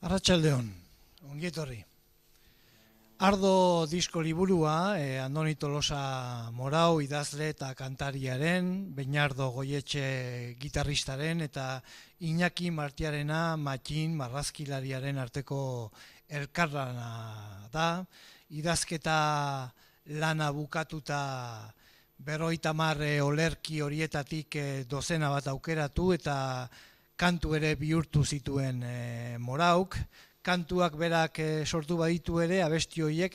Arratsaldeon, ongi etorri. Ardo disko liburua, Andoni Tolosa Morau idazle eta kantariaren, Beñardo Goietxe gitarristaren eta Iñaki Martiarena Mattin marrazkilariaren arteko elkarlana da. Idazketa lana bukatuta 50 olerki horietatik dozena bat aukeratu eta kantu ere bihurtu zituen Morauk. Kantuak berak sortu baditu ere, abesti horiek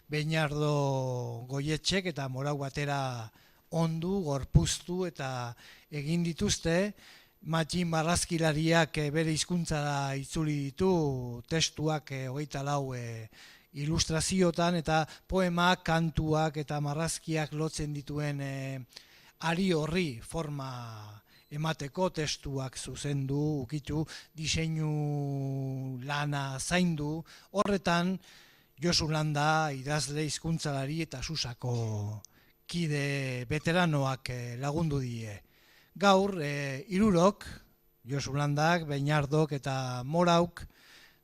Beñardo Goietxek eta Morau batera ondu, gorpuztu eta egin dituzte. Mattin marrazkilariak bere hizkuntzara itzuli ditu, testuak 24 ilustraziotan eta poemak, kantuak eta marrazkiak lotzen dituen ari horri forma emateko testuak zuzendu, ukitu, diseinu lana zaindu, horretan Josu Landa idazle hizkuntzalari eta Susako kide veteranoak lagundu die. Gaur, hirurok, Josu Landak, Beñardok eta Morauk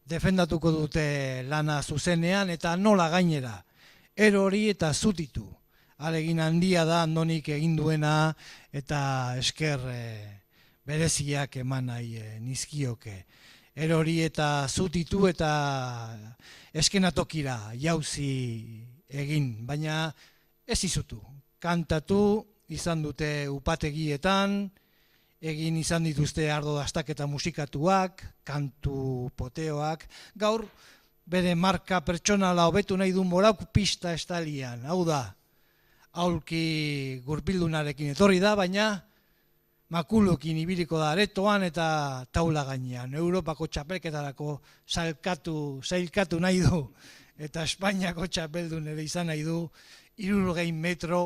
defendatuko dute lana zuzenean eta nola gainera, erori eta zutitu. Alegin handia da Andonik egin duena eta esker bereziak eman nahi nizkioke. Erori eta zutitu eta eskenatokira jauzi egin, baina ez izutu. Kantatu izan dute upategietan, egin izan dituzte ardo dastaketa musikatuak, kantu poteoak. Gaur bere marka pertsonala hobetu nahi du Morauk pista estalian, hau da. Aulki gurpildunarekin etorri da, baina makulukin ibiliko da aretoan eta taula gainean. Europako txapelketarako sailkatu nahi du eta Espainiako txapeldun ere izan nahi du 60 metro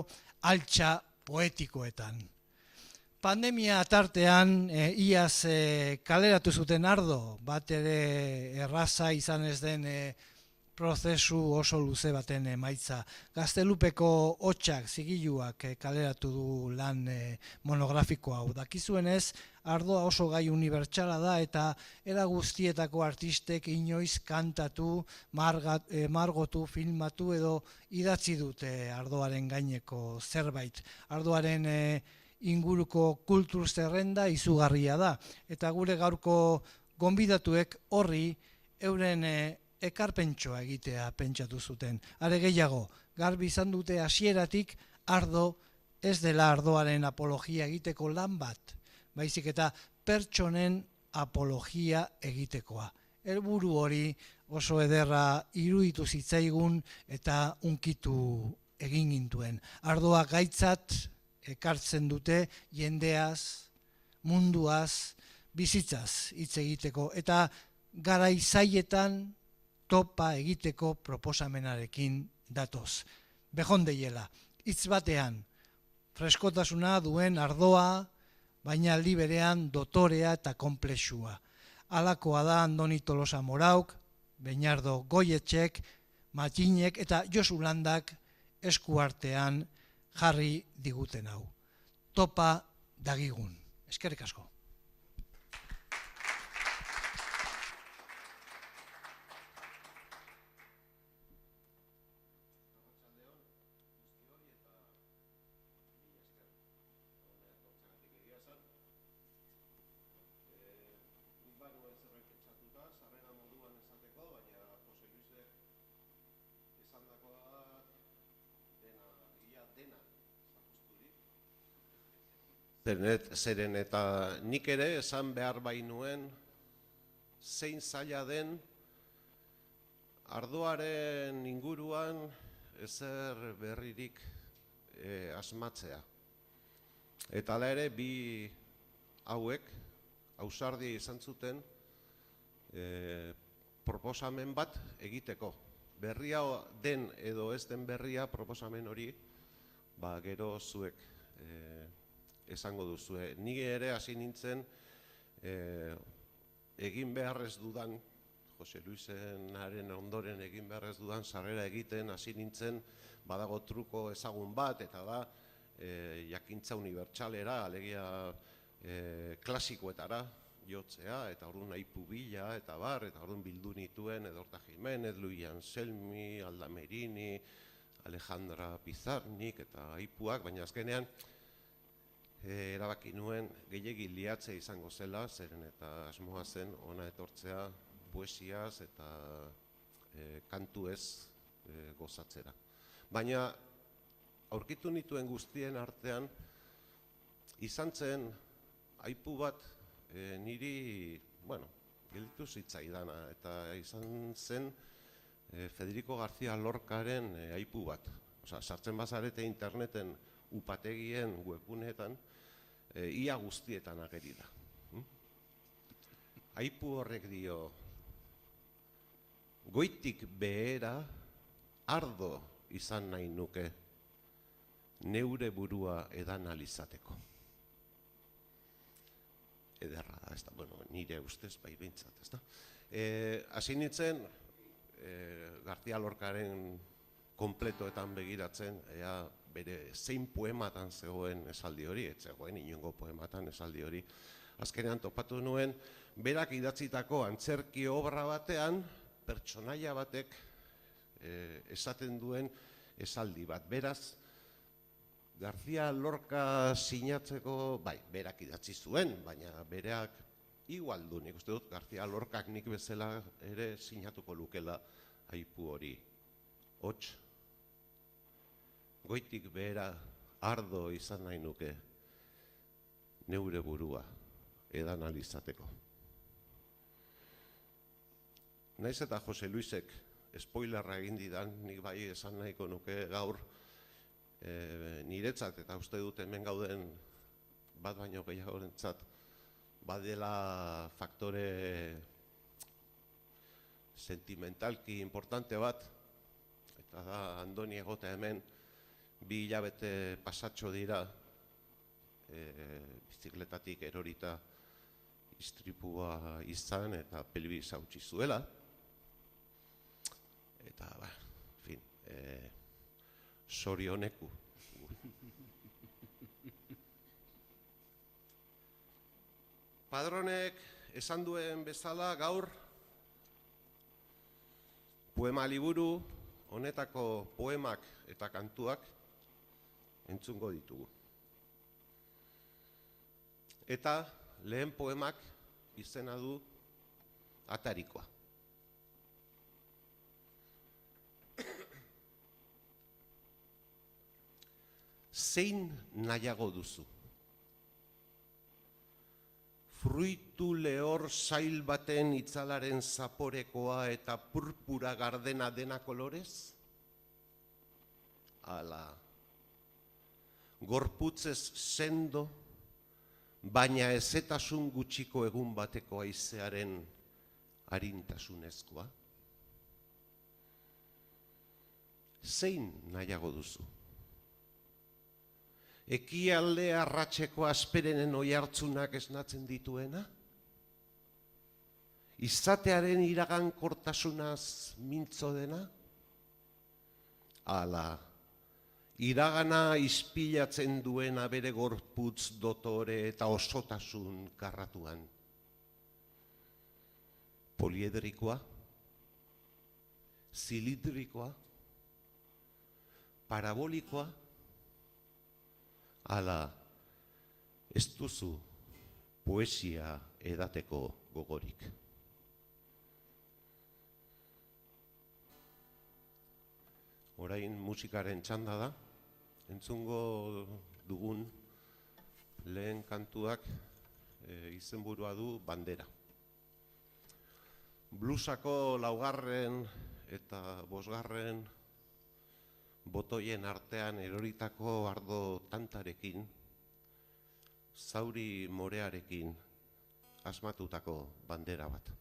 altxa poetikoetan. Pandemia tartean iaz kaleratu zuten ardo, bat ere erraza izan ez den prozesu oso luze baten emaitza. Gaztelupeko hotxak, zigiluak kaleratu du lan monografiko hau. Dakizuenez, ardoa oso gai unibertsala da eta era guztietako artistek inoiz kantatu, margotu, filmatu edo idatzi dute ardoaren gaineko zerbait. Ardoaren inguruko kultur zerrenda izugarria da. Eta gure gaurko gonbidatuek horri euren ekarpentsoa egitea pentsatu zuten. Are gehiago, garbi izan dute hasieratik ardo ez dela ardoaren apologia egiteko lan bat, baizik eta pertsonen apologia egitekoa. Helburu hori oso ederra iruditu zitzaigun eta hunkitu egin gintuen. Ardoa gaitzat ekartzen dute jendeaz, munduaz, bizitzaz hitz egiteko eta garai zailetan topa egiteko proposamenarekin datoz. Behondeiela, hitz batean, freskotasuna duen ardoa, baina aldi berean dotorea eta konplexua. Halakoa da Andoni Tolosa Morauk, Beñardo Goietxek, Mattinek eta Josu Landak eskuartean jarri diguten hau. Topa dagigun. Eskerrik asko. Zeren eta nik ere esan behar bainuen zein zaila den ardoaren inguruan ezer berririk asmatzea. Eta hala ere bi hauek ausardia izan zuten proposamen bat egiteko. Berria den edo ez den berria proposamen hori gero zuek esango duzue. Ni ere hasi nintzen egin beharrez dudan, Jose Luisenaren ondoren egin beharrez dudan sarrera egiten hasi nintzen, badago truko ezagun bat, eta da jakintza unibertsalera, alegia klasikoetara jotzea, eta orduan aipu bila, eta bar, eta orduan bildu nituen Edorta Jimenez, Luis Anselmi, Alda Merini, Alejandra Pizarnik eta aipuak, baina azkenean erabaki nuen gehiegi liatze izango zela, zeren eta asmoa zen ona etortzea poesiaz eta kantuez gozatzera. Baina aurkitu nituen guztien artean, izan zen aipu bat niri, gelditu zitzaidana, eta izan zen Federico García Lorcaren aipu bat. Sartzen bazarete interneten upategien webguneetan, ia guztietan ageri da. Aipu horrek dio, goitik behera ardo izan nahi nuke, neure burua edan alizateko. Ederra da, ez da, nire ustez, bai behintzat, ez da. Hasi nintzen, García Lorcaren konpletoetan begiratzen, bere zein poematan zegoen esaldi hori, ez zegoen inongo poematan esaldi hori. Azkenean topatu nuen, berak idatzitako antzerki obra batean, pertsonaia batek esaten duen esaldi bat. Beraz, García Lorca sinatzeko, bai, berak idatzi zuen, baina bereak igual du, nik uste dut, García Lorcak nik bezala ere sinatuko lukela aipu hori. Hots, goitik behera ardo izan nahi nuke, neure burua edan alizateko. Naiz eta Jose Luisek spoilerra egin didan, nik bai esan nahiko nuke gaur, niretzat eta uste dut hemen gauden bat baino gehiagorentzat badela faktore sentimentalki importante bat, eta da Andoni egotea hemen 2 hilabete pasatxo dira bizikletatik erorita istripua izan eta pelbis hautsi zuela, eta en fin, sorioneku. Padronek esan duen bezala gaur poema liburu honetako poemak eta kantuak entzungo ditugu. Eta lehen poemak izena du Atarikoa. Zein nahiago duzu? Fruitu lehor zail baten itzalaren zaporekoa eta purpura gardena dena kolorez? Ala, gorputzez sendo, baina ezetasun gutxiko egun bateko haizearen arintasunezkoa? Zein nahiago duzu? Ekialde arratseko asperenen oihartzunak esnatzen dituena? Izatearen iragankortasunaz mintzo dena? Ala, iragana ispilatzen duena bere gorputz dotore eta osotasun karratuan. Poliedrikoa? Zilindrikoa? Parabolikoa? Ala, ez duzu poesia edateko gogorik. Orain musikaren txanda da, entzungo dugun lehen kantuak izenburua du Bandera. Blusako 4. eta 5. botoien artean eroritako ardo tantarekin, zauri morearekin asmatutako bandera bat.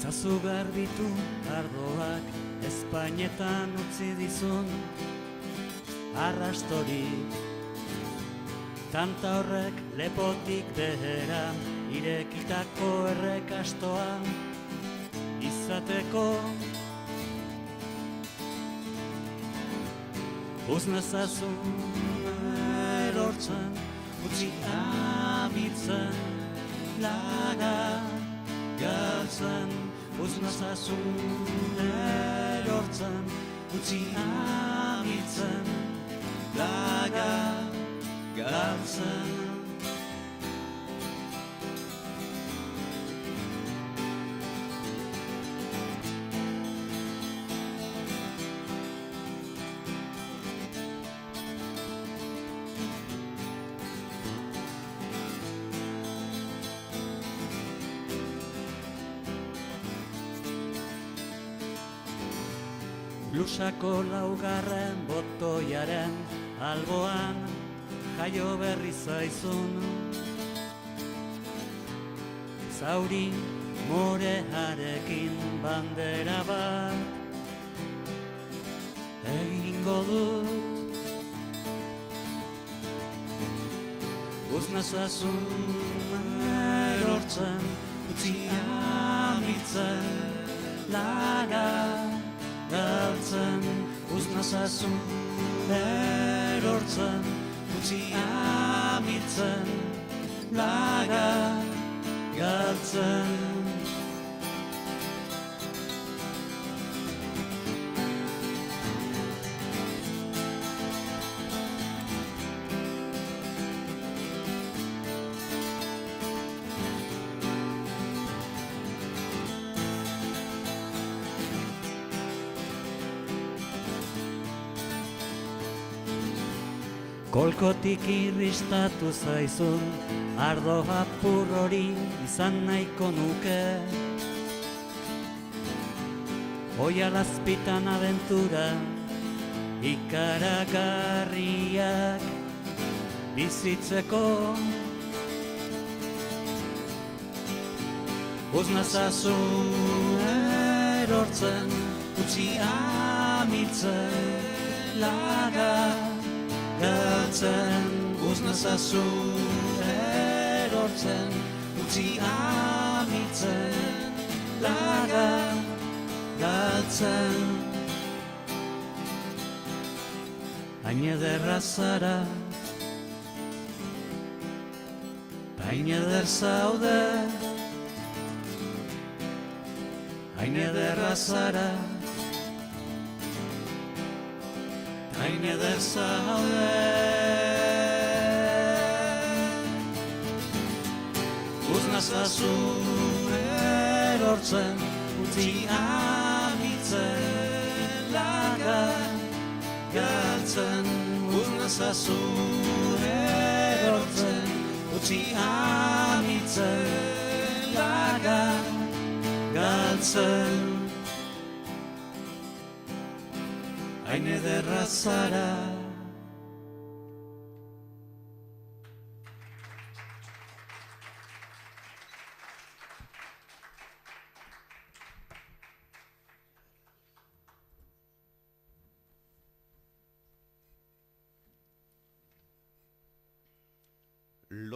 Itzazu garbitu ardoak Espainetan utzi dizun arrastorik, tanta horrek lepotik behera irekitako errekastoa izateko. Uznezazun erortzen, utzi amitzen, laga galtzen. Uznezazun erortzen, utzi amitzen, laga galtzen. Blusako laugarren botoiaren alboan jaio berri zaizun. Zauri morearekin bandera bat egingo dut. Uznezazun erortzen, utzi amitzen, laga galtzen. Uznezazun erortzen, utzi amitzen, laga galtzen. Kolkotik irristatu zaizun, ardo apur hori izan nahiko nuke. Oialazpitan abentura, ikaragarriak bizitzeko. Uznezazun erortzen, utzi amitzen, laga galtzen. Uznezazun erortzen, utzi amitzen, laga galtzen. Hain ederra zara, hain eder zaude. Hain ederra zara, hain eder zaude. Uznezazun erortzen, utzi amitzen, laga galtzen. Uznezazun erortzen, utzi amitzen, laga galtzen. Hain ederra zara.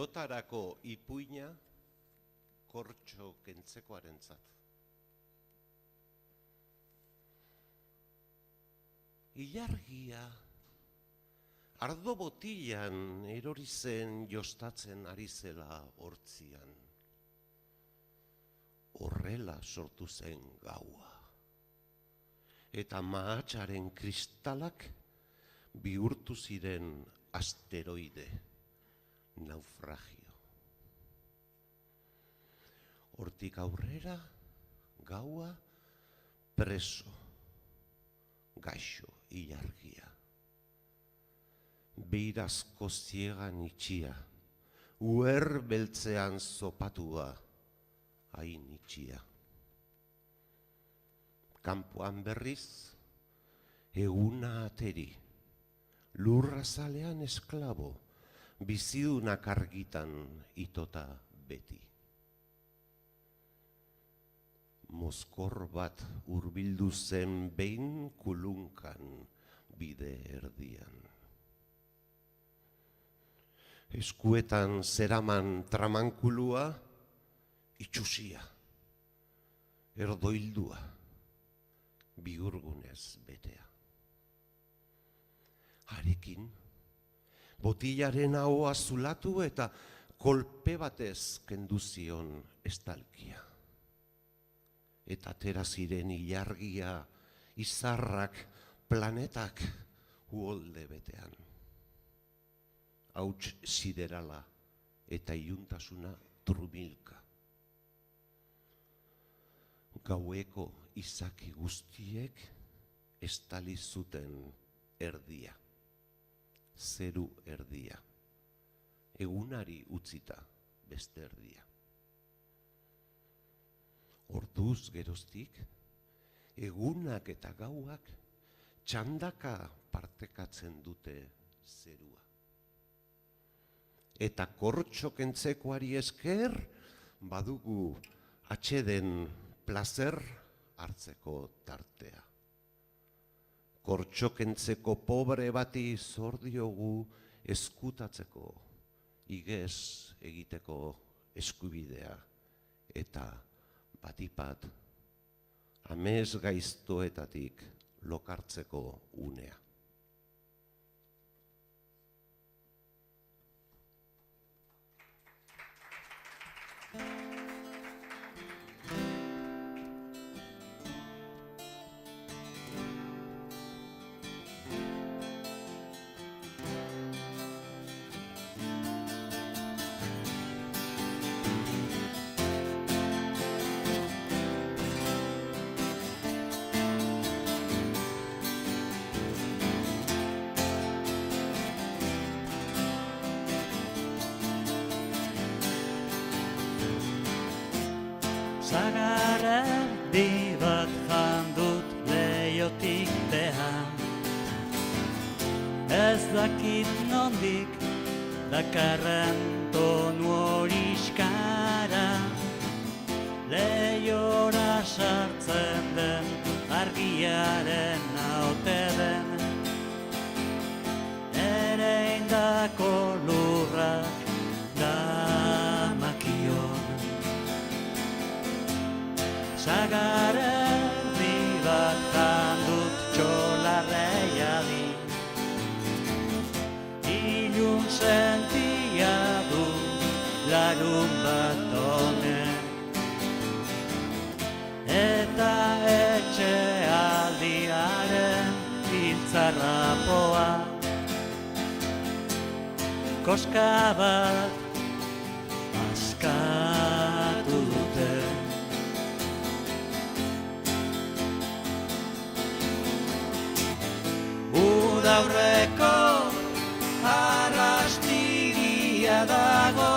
Lotarako ipuina kortxo kentzekoarentzat. Ilargia ardo botilan erori zen jostatzen ari zela hortzian. Horrela sortu zen gaua. Eta mahatsaren kristalak bihurtu ziren asteroide, naufragio. Hortik aurrera gaua preso, gaixo ilargia. Beirazko ziegan itxia, uer beltzean zopatua, hain itxia. Kanpoan berriz, eguna ateri, lurrazalean esklabo, bizidunak argitan itota beti. mozkor bat hurbildu zen behin kulunkan bide erdian. Eskuetan zeraman tramankulua, itxusia, erdoildua, bihurgunez betea. Harekin, botilaren ahoa zulatu eta kolpe batez kendu zion estalkia. Eta atera ziren ilargia, izarrak, planetak uholde betean. Hauts siderala eta iluntasuna trumilka. Gaueko izaki guztiek estali zuten erdia, zeru erdia, egunari utzita beste erdia. Orduz geroztik, egunak eta gauak txandaka partekatzen dute zerua. Eta kortxokentzekoari esker, badugu atxeden plazer hartzeko tartea. Kortxokentzeko pobre bati zor diogu eskutatzeko, igez egiteko eskubidea, eta batipat, amez gaiztoetatik lokartzeko unea. Sagar erdi bat jandut leiotik behan. Ez dakit nondik dakarren tonu horiskara. Leiora sartzen den argiaren haute den. Ereindako lurrak damakion. Sagar erdi bat jandut txolarreiadi. Ilun sentia du larun bat honen. Eta etxe aldiaren biltzarrapoa. Koska bat askatu dute. Udaurreko arrastiria dago,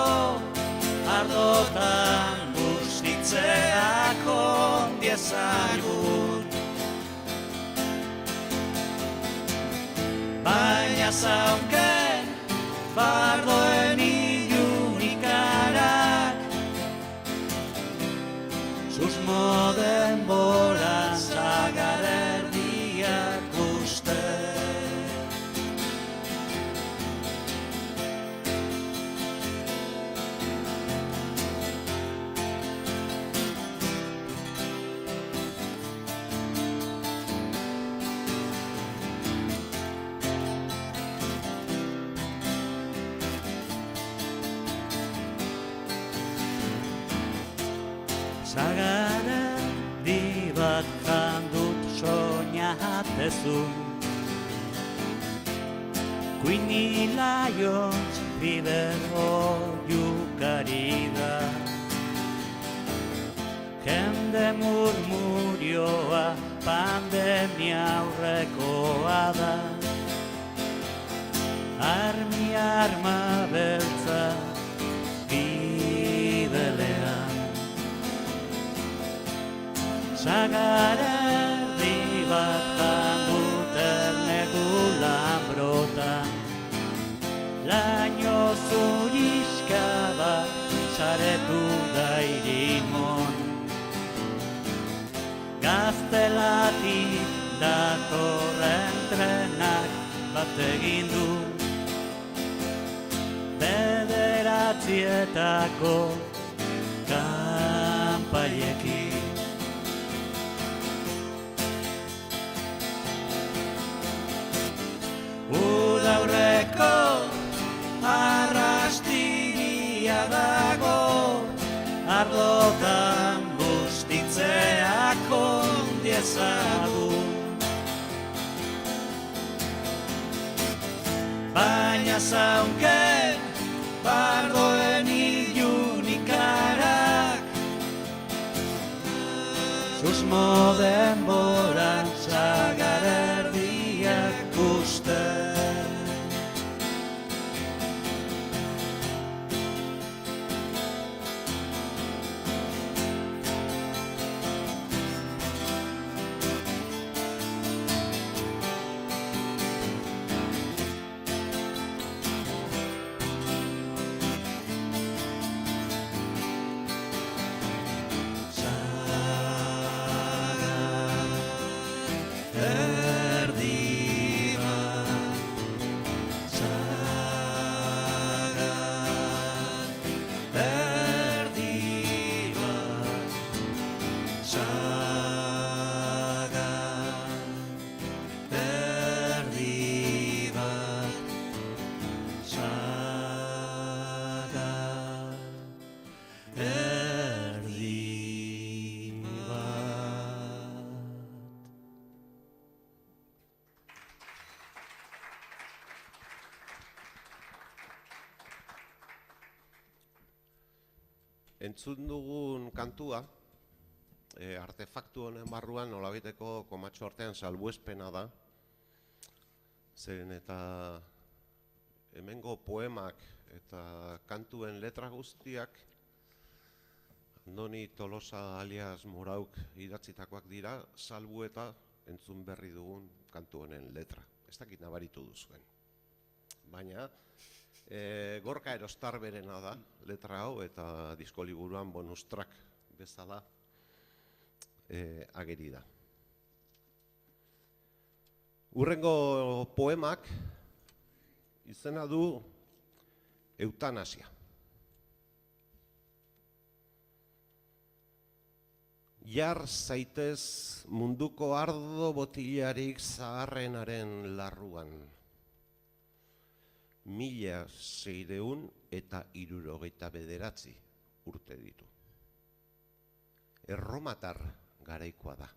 ardotan bustitzeak ondiezagun. Baina zaunken bardoen ilunikarak, susmo denboran sagar erdiak uste. Sagar erdi bat jandut soñatezu. Queenie Lions Fever oiukari da. Jende murmurioa pandemia aurrekoa da. Armi arma beltza bidelean. Sagar erdi bat jandut ernegu lanbrotan. Laino zuriska bat saretu da irimon. Ustelatik datorren trenak bat egin du bederatzietako kanpaiekin. Udaurreko arrastigia dago, ardotan bustitzeak ondiezagun. Baina zaunken bardoen ilunikarak, susmo denboran sagar erdiak usten. Entzun dugun kantua, artefaktu honen barruan nolabaiteko komatxo artean salbuespena da, zeren eta hemengo poemak eta kantuen letra guztiak Andoni Tolosa alias Morauk idatzitakoak dira, salbu eta entzun berri dugun kantu honen letra. Ez dakit nabaritu duzuen. Baina Gorka Erostarberena da letra hau eta diskoliburuan bonus track bezala ageri da. Hurrengo poemak izena du Eutanasia. Jar zaitez munduko ardo botilarik zaharrenaren larruan. 1679 urte ditu. Erromatar garaikoa da.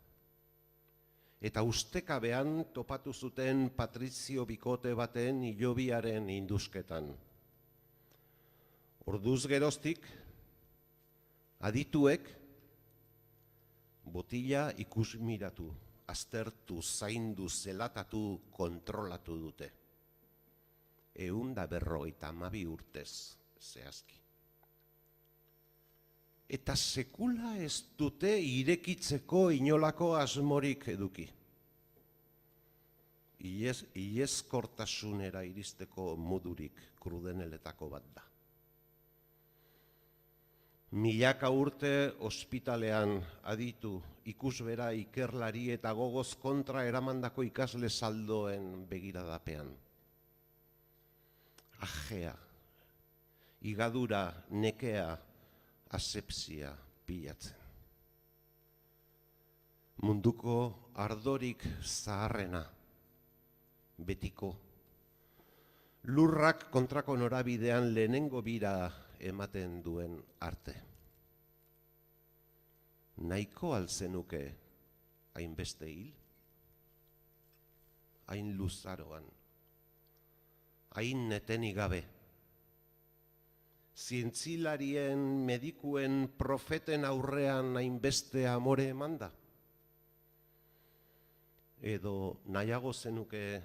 Eta ustekabean topatu zuten Patrizio Bikote baten hilobiaren indusketan. Orduz geroztik, adituek botila ikusmiratu, aztertu, zaindu, zelatatu, kontrolatu dute. 152 urtez zehazki. Eta sekula ez dute irekitzeko inolako asmorik eduki. Iezkortasunera iristeko modurik krudeneletako bat da. Milaka urte ospitalean aditu, ikusbera, ikerlari eta gogoz kontra eramandako ikasle saldoen begiradapean. Ajea, igadura, nekea, asepsia pilatzen. Munduko ardorik zaharrena, betiko. Lurrak kontrako norabidean lehenengo bira ematen duen arte. Nahiko alzenuke hainbeste hil? Hain luzaroan. Hain netenik gabe. Zientzilarien, medikuen, profeten aurrean hainbeste amore emanda? Edo nahiago zenuke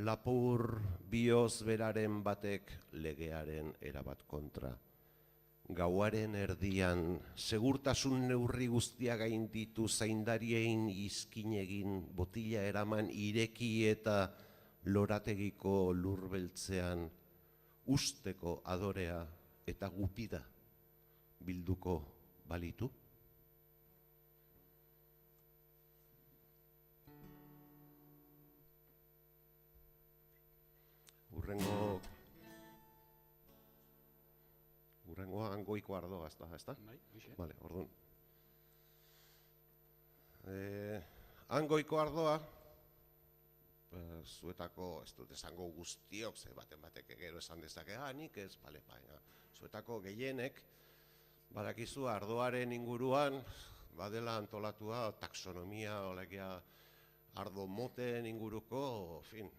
lapur bioz beraren batek legearen erabat kontra. Gauaren erdian, segurtasun neurri guztia gainditu zaindarien izkin egin, botila eraman ireki eta lorategiko lurbeltzean usteko adorea eta gupida bilduko balitu? Angoiko ardoa, ezta? Vale, orduan. Angoiko ardoa, zuetako, ez dut esango guztiok, ze batek gero esan dezake, nik ez, baina zuetako gehienek, badakizu ardoaren inguruan, badela antolatua taxonomia, olegia ardo moten inguruko, fin,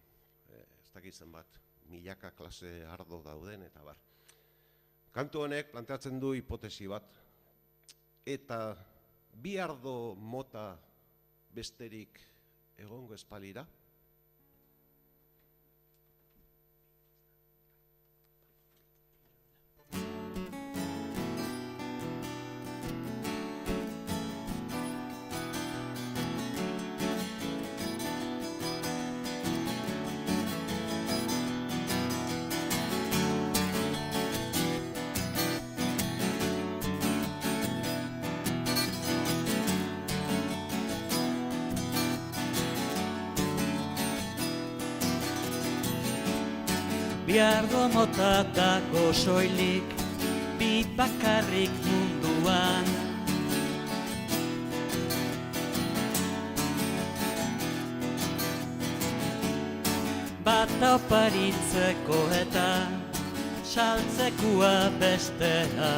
ez dakitzen bat, milaka klase ardo dauden, eta bar. Kantu honek planteatzen du hipotesi bat, eta bi ardo mota besterik egongo espalira, Bi ardo mota dago soilik, bi bakarrik munduan. Bata oparitzeko eta saltzekua bestea.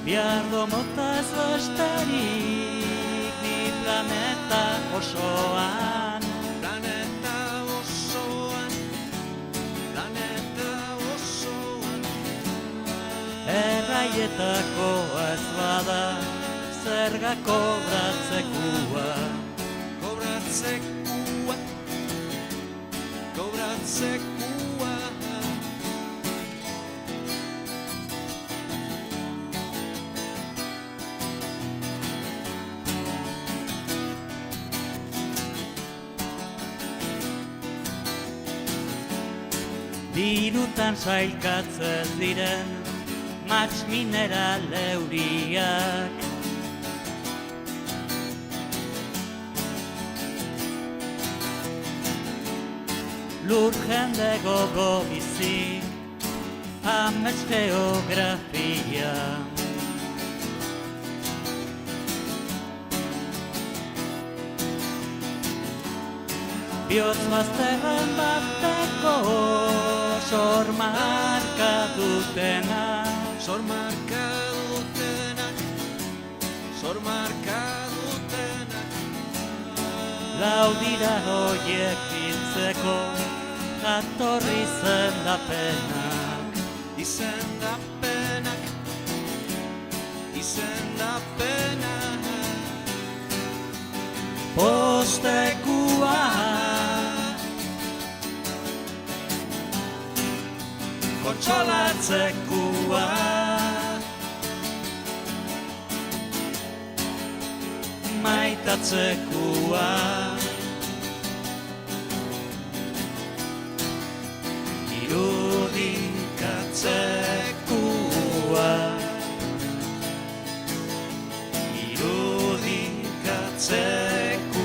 Bi ardo mota ez besterik, planeta osoan, erraietako ez bada, zerga kobratzekua. Dirutan sailkatzen diren matx mineral euriak. Lur jende gogo bizi, amets geografia. Bihotz bazterren bateko sormarka dutenak. Lau dira hoiek biltzeko jatorri izendapenak. Postekua kontsolatzekoa. Maitatzekoa. Irudikatzekoa. Irudikatzekoa.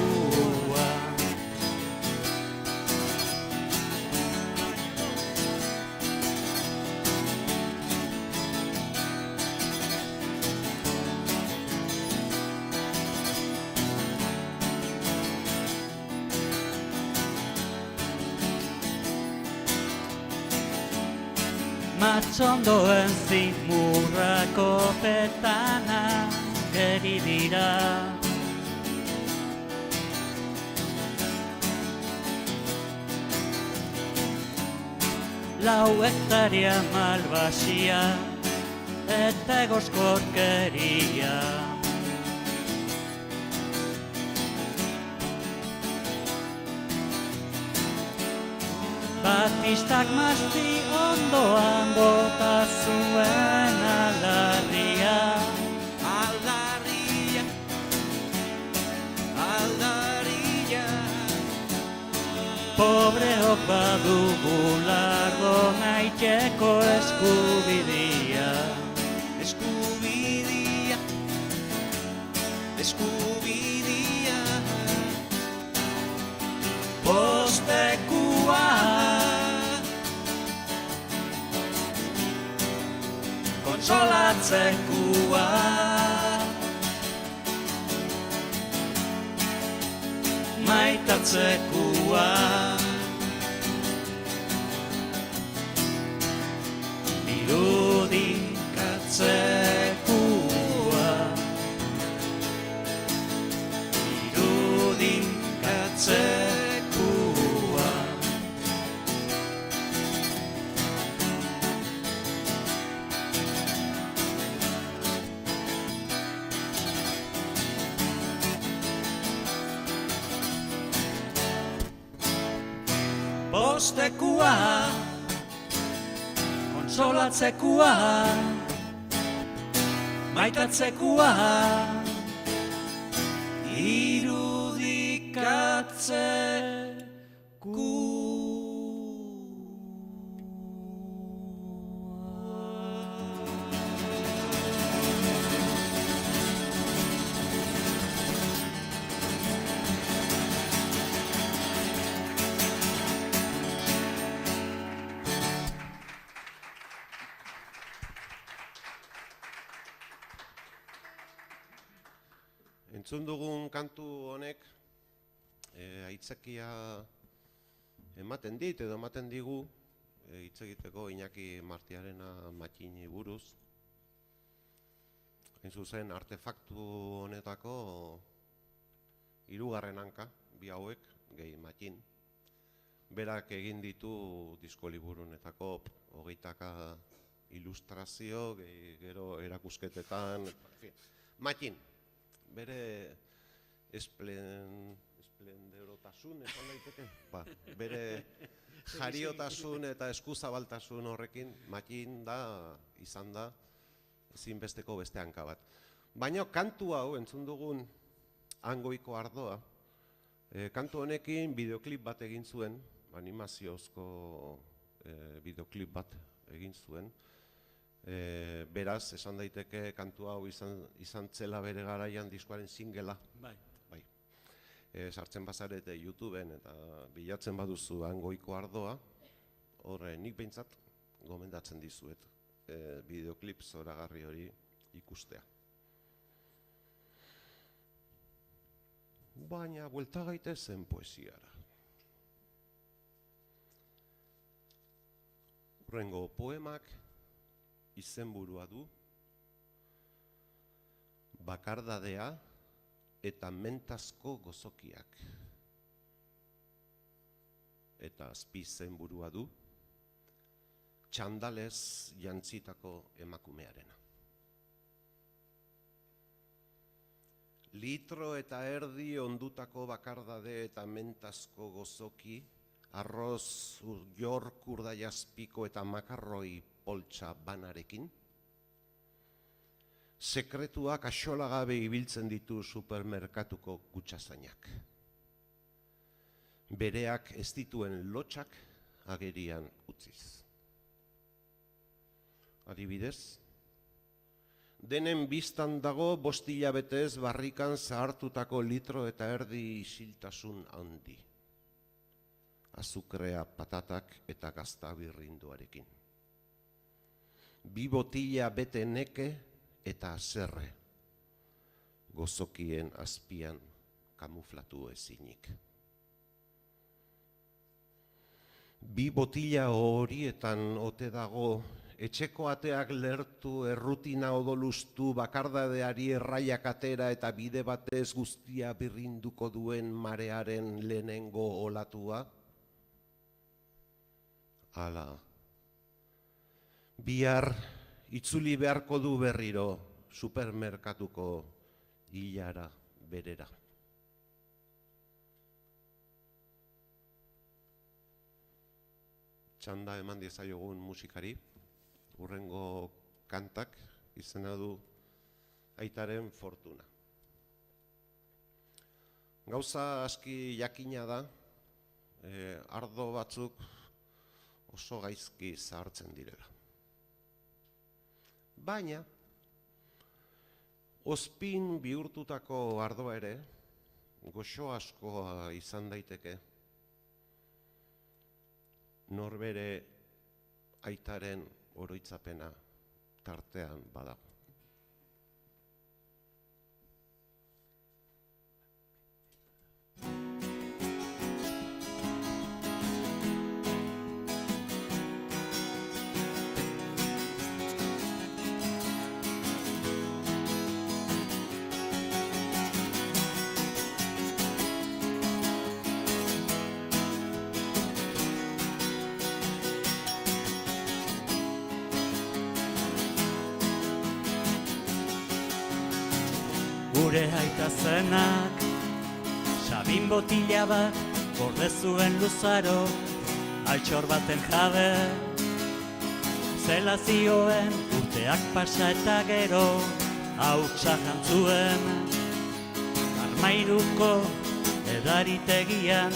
Matxondoen zimurrako petana geri dira. Lau hektaria malbasia eta egoskorkeria. Batistak mazti ondoan bota zuen aldarria. Pobreok badugu largo naiteko eskubidia. Poste maitatzekua. Maitatzekua. Irudikatzekua. Irudikatzekua. Postekua, konsolatzekoa, maitatzekoa, Entzun dugun kantu honek aitzakia ematen dit edo ematen digu hitz egiteko Iñaki Martiarena Matxini buruz. Hain zuzen artefaktu honetako hirugarren hanka, bi hauek, gehi Matxin. Berak egin ditu disko liburunetako 20 ilustrazio, gero erakusketetan, Matxin. Bere esplenderotasun, esan daiteke? Bere jariotasun eta eskuzabaltasun horrekin Matxin izan da ezinbesteko beste hanka bat. Baina kantu hau, entzun dugun Hangoiko Ardoa, kantu honekin bideoklip bat egin zuen, animaziozko bideoklip bat egin zuen. Beraz, esan daiteke kantu hau izan zela bere garaian diskoaren singela. Bai. Sartzen bazarete YouTubeen eta bilatzen baduzu Hangoiko Ardoa, hor nik behintzat gomendatzen dizuet bideoklip zoragarri hori ikustea. Baina, buelta gaitezen poesiara. Hurrengo poemak izenburua du, bakardadea eta mentazko gozokiak. Eta azpi izenburua du, txandalez jantzitako emakumearena. Litro eta erdi ondutako bakardade eta mentazko gozoki, arroz York urdaiazpiko eta makarroi poltsa banarekin, sekretuak axolagabe ibiltzen ditu supermerkatuko kutxazainak. Bereak ez dituen lotxak agerian utziz. Adibidez, denen biztan dago 5 hilabetez barrikan zahartutako litro eta erdi isiltasun handi. Azukrea, patatak eta gazta birrinduarekin. 2 botila bete neke eta azerre, gozokien azpian kamuflatu ezinik. 2 botila horietan ote dago, etxeko ateak lertu, errutina odolustu, bakardadeari erraiak atera eta bide batez guztia birrinduko duen marearen lehenengo olatua? Hala, bihar itzuli beharko du berriro supermerkatuko hilara berera. Txanda eman diezaiogun musikari, hurrengo kantak izena du Aitaren Fortuna. Gauza aski jakina da, ardo batzuk oso gaizki zahartzen direla. Baina, ospin bihurtutako ardoa ere, goxo askoa izan daiteke, norbere aitaren oroitzapena tartean badago. Gure aita zenak Sabin botila bat gorde zuen luzaro, altxor baten jabe. Zela zioen urteak pasa eta gero hautsa jantzuen. Armairuko edaritegian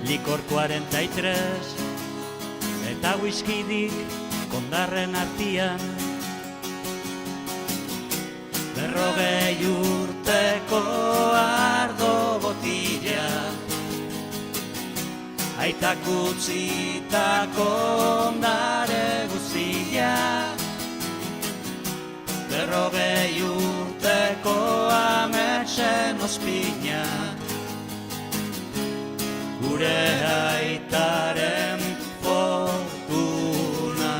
likor 43 eta whiskidik kondarren artian. 40 urteko ardo botila, aitak utzitako ondare guztia. 40 urteko ametsen ospina, gure aitaren fortuna,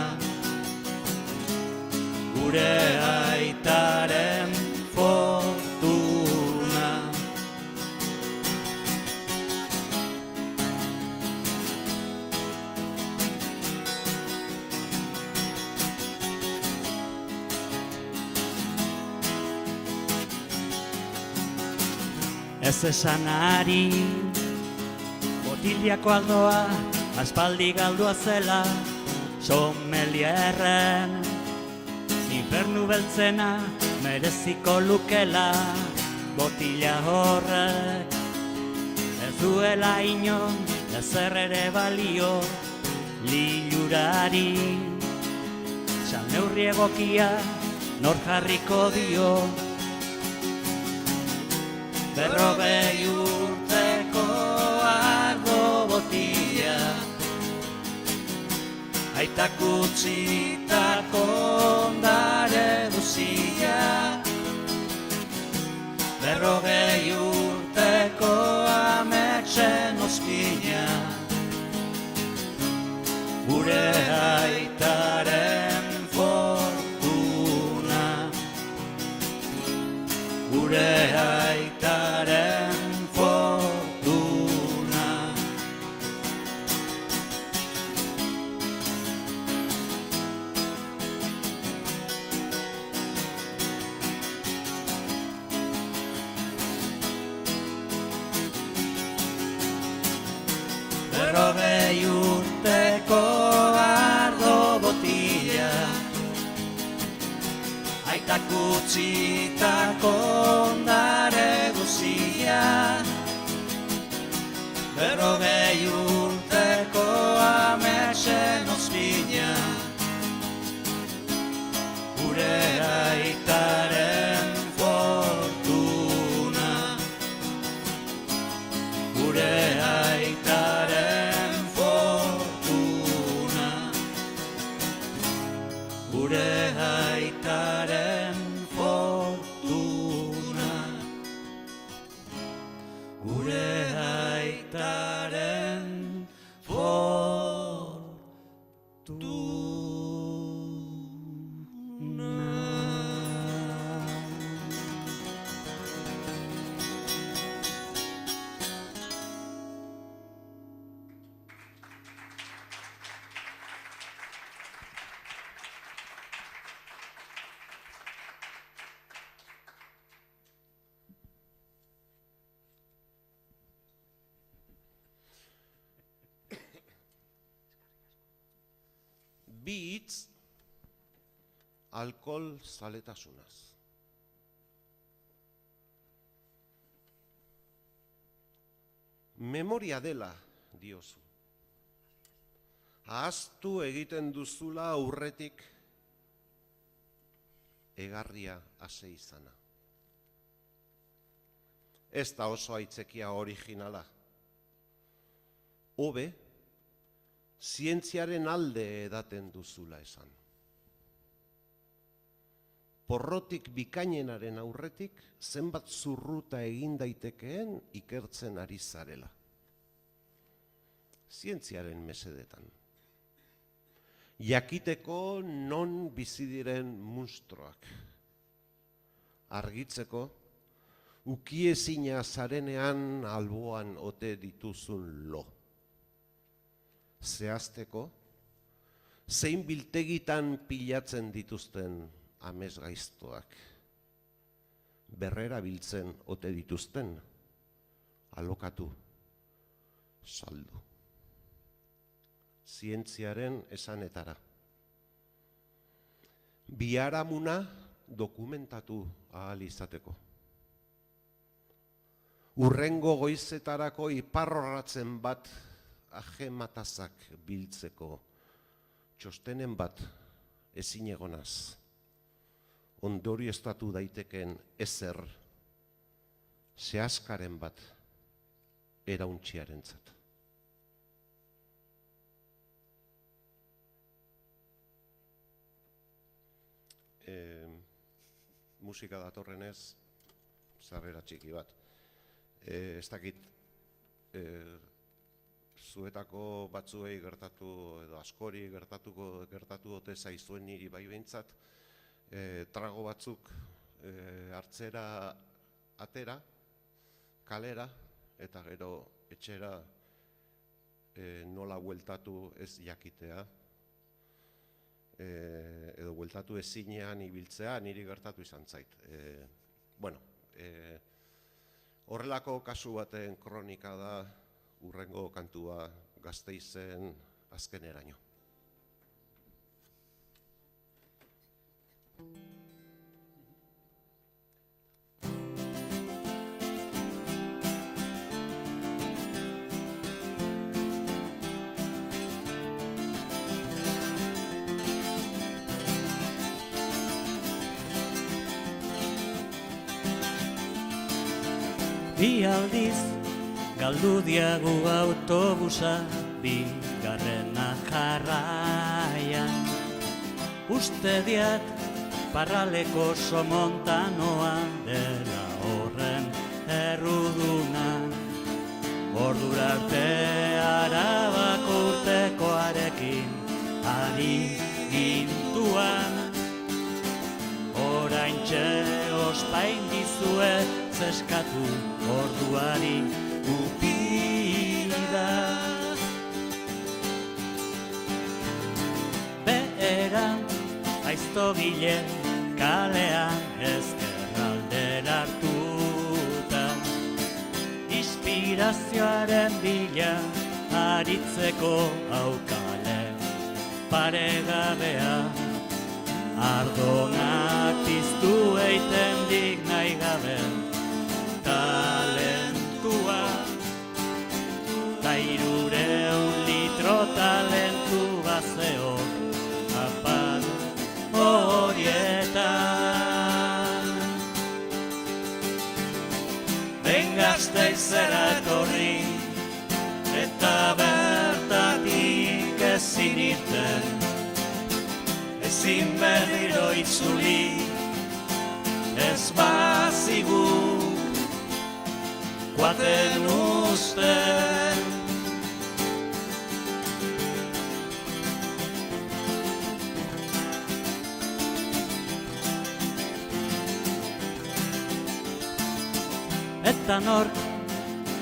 gure aitaren fortuna. Ez esanari botiliako aldoa aspaldi galdua zela, sommelierren infernu beltzena mereziko lukela. Botila horrek ez duela inon ezer ere balio, lilurari salneurri egokia nor jarriko dio. 40 urteko ardo botila, aitak utzitako ondare guztia. 40 urteko ametsen ospina, gure aitaren fortuna, gure aitaren fortuna. Berrogei urteko ardo botila, aitak utzitako ondare guztia. 40 urteko ametsen ospina, gure aitaren fortuna, gure aitaren fortuna, gure aitaren fortuna, gure aitaren Bi hitz alkohol zaletasunaz. Memoria dela diozu. Ahaztu egiten duzula aurretik egarria ase izana. Ez da oso aitzekia originala. Hobe, zientziaren alde edaten duzula esan. Porrotik bikainenaren aurretik zenbat zurruta egin daitekeen ikertzen ari zarela. Zientziaren mesedetan. Jakiteko non bizi diren munstroak. Argitzeko, ukiezina zarenean alboan ote dituzun lo. Zehazteko, zein biltegitan pilatzen dituzten amesgaiztoak. berrera biltzen ote dituzten, alokatu, saldu. Zientziaren esanetara. Biharamuna dokumentatu ahal izateko. Urrengo goizetarako iparrorratzen bat ajematazak biltzeko, txostenen bat ezin egonaz, ondorioztatu daiteken ezer, zehazkaren bat erauntziarentzat. Musika datorrenez, sarrera txiki bat. Ez dakit, zuetako batzuei gertatu, edo askori gertatu ote zaizuen niri bai behintzat, trago batzuk hartzera atera, kalera, eta gero etxera nola bueltatu ez jakitea, edo bueltatu ezinean ibiltzea, niri gertatu izan zait. Horrelako kasu baten kronika da hurrengo kantua Gasteizen azkeneraino. Bi aldiz galdu diagu autobusa, bigarrena jarraian. Uste diat Parraleko somontanoa dela horren erruduna. Ordura arte Arabako urtekoarekin ari gintuan. Oraintxe ospain dizuet zeskatu orduari upida. Beheran aiztobilen kalean ezkerraldera hartuta, inspirazioaren bila aritzeko aukale paregabea. Ardonak piztu eiten dik nahi gabe talentua, ta 300 litro talentu bazeok apal horietan. Ben Gasteizera etorri eta bertatik ezin irten, ezin berriro itzuli, ez baziguk kuaten usten. Eta nork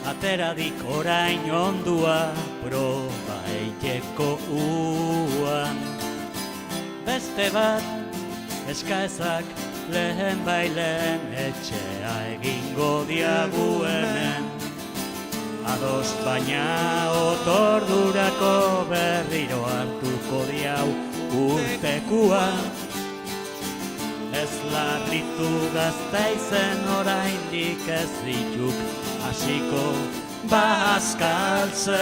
ateradik orain ondua, proba eiteko uan. Beste bat eskaezak lehen bailen etxea egingo diagu hemen. Ados baina otordurako berriro hartuko diau urtekua. Ez larritu Gasteizen oraindik ez dituk hasiko bazkaltzen.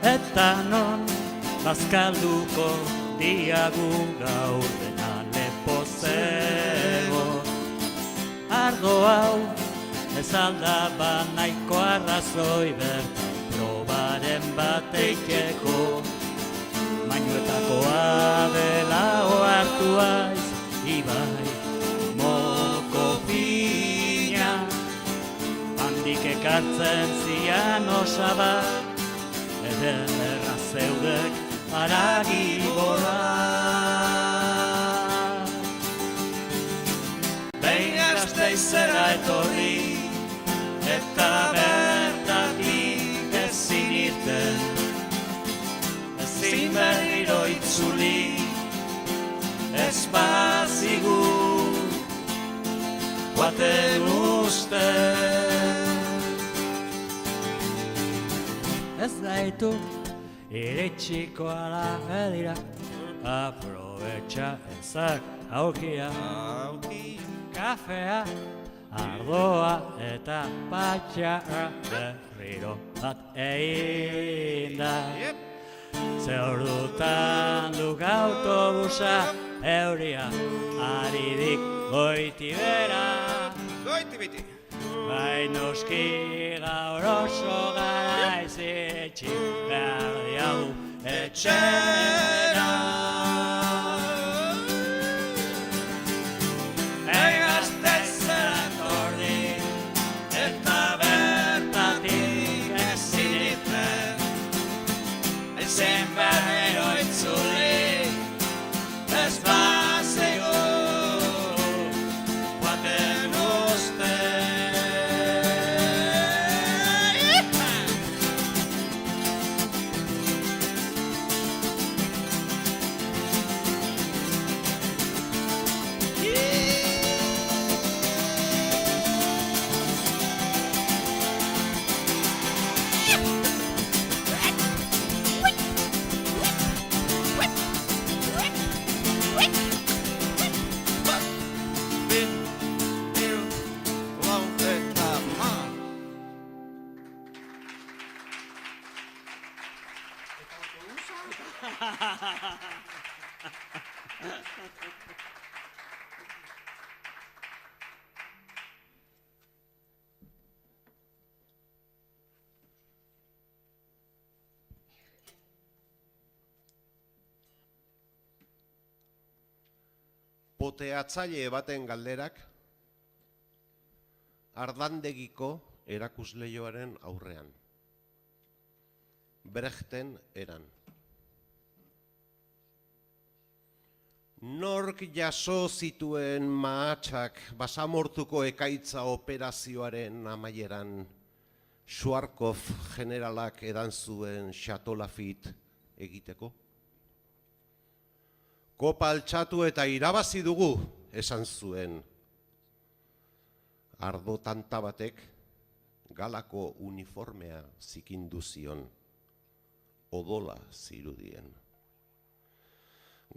Eta non bazkalduko diagu gaur dena lepo zego. Ardo hau ez aldaba nahiko arrazoi bertan probaren bat eiteko. Mainuetakoa dela ohartu aiz, ibai moko fina. Handik ekartzen zian osabat, ederra zeudek haragibora. Behin Gasteizera etorri eta bertatik ezin irten, ezin berriro itzuli, ez baten uste. Ez gaitu iritsiko ala edira, aprobetxa ezak aukia. Kafea, ardoa eta patxarra berriro bat egin da. Ze ordutan duk autobusa, euria aridik goiti bera. Goiti biti. Bai noski gaur oso garaiz etxi behar diagu etxera. Gaztezera etorri eta bertatik ezin irten, ezin berriro itzuli, ez bazego baten uste. Poteatzaile baten galderak Ardandegiko erakusleioaren aurrean. Brechten eran. Nork jaso zituen mahatsak basamortuko ekaitza operazioaren amaieran Schwarzkopf generalak edan zuen Chateau Lafite egiteko? Kopa altxatu eta irabazi dugu, esan zuen. Ardo tanta batek galako uniformea zikindu zion, odola zirudien.